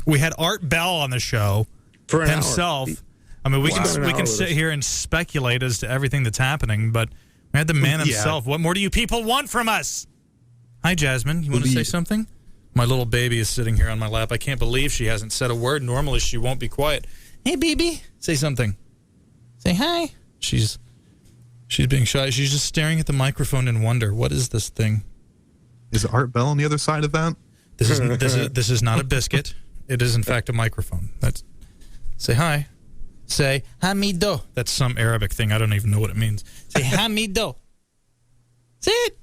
Bell on the show for himself. Hour. I mean, we can sit here and speculate as to everything that's happening, but we had the man himself. What more do you people want from us? Hi, Jasmine. You want to say something? My little baby is sitting here on my lap. I can't believe she hasn't said a word. Normally, she won't be quiet. Hey, baby. Say something. Say hi. She's being shy. She's just staring at the microphone in wonder. What is this thing? Is Art Bell on the other side of that? This is not a biscuit. It is, in fact, a microphone. Say hi. Say hamido. That's some Arabic thing. I don't even know what it means. Say hamido. Say it.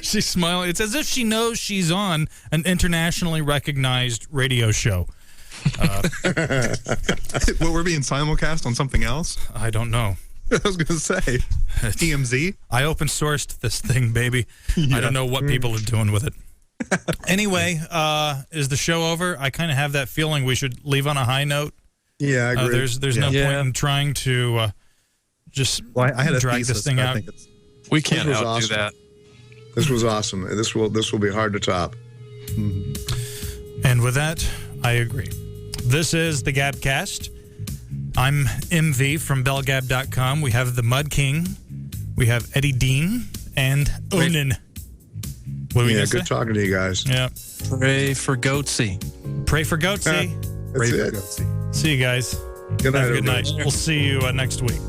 She's smiling. It's as if she knows she's on an internationally recognized radio show. Well, we're being simulcast on something else? I don't know. I was going to say. TMZ? I open sourced this thing, baby. Yeah. I don't know what people are doing with it. Anyway, is the show over? I kind of have that feeling we should leave on a high note. Yeah, I agree. There's no point in trying to just I had drag this thing out. We can't outdo that. This was awesome. This will be hard to top. Mm-hmm. And with that, I agree. This is the Gabcast. I'm MV from BellGab.com. We have the Mud King. We have Eddie Dean and Onan. Good talking to you guys. Yeah. Pray for Goatsy. Pray for Goatsy. That's it. See you guys. Good night. Have a good night. We'll see you next week.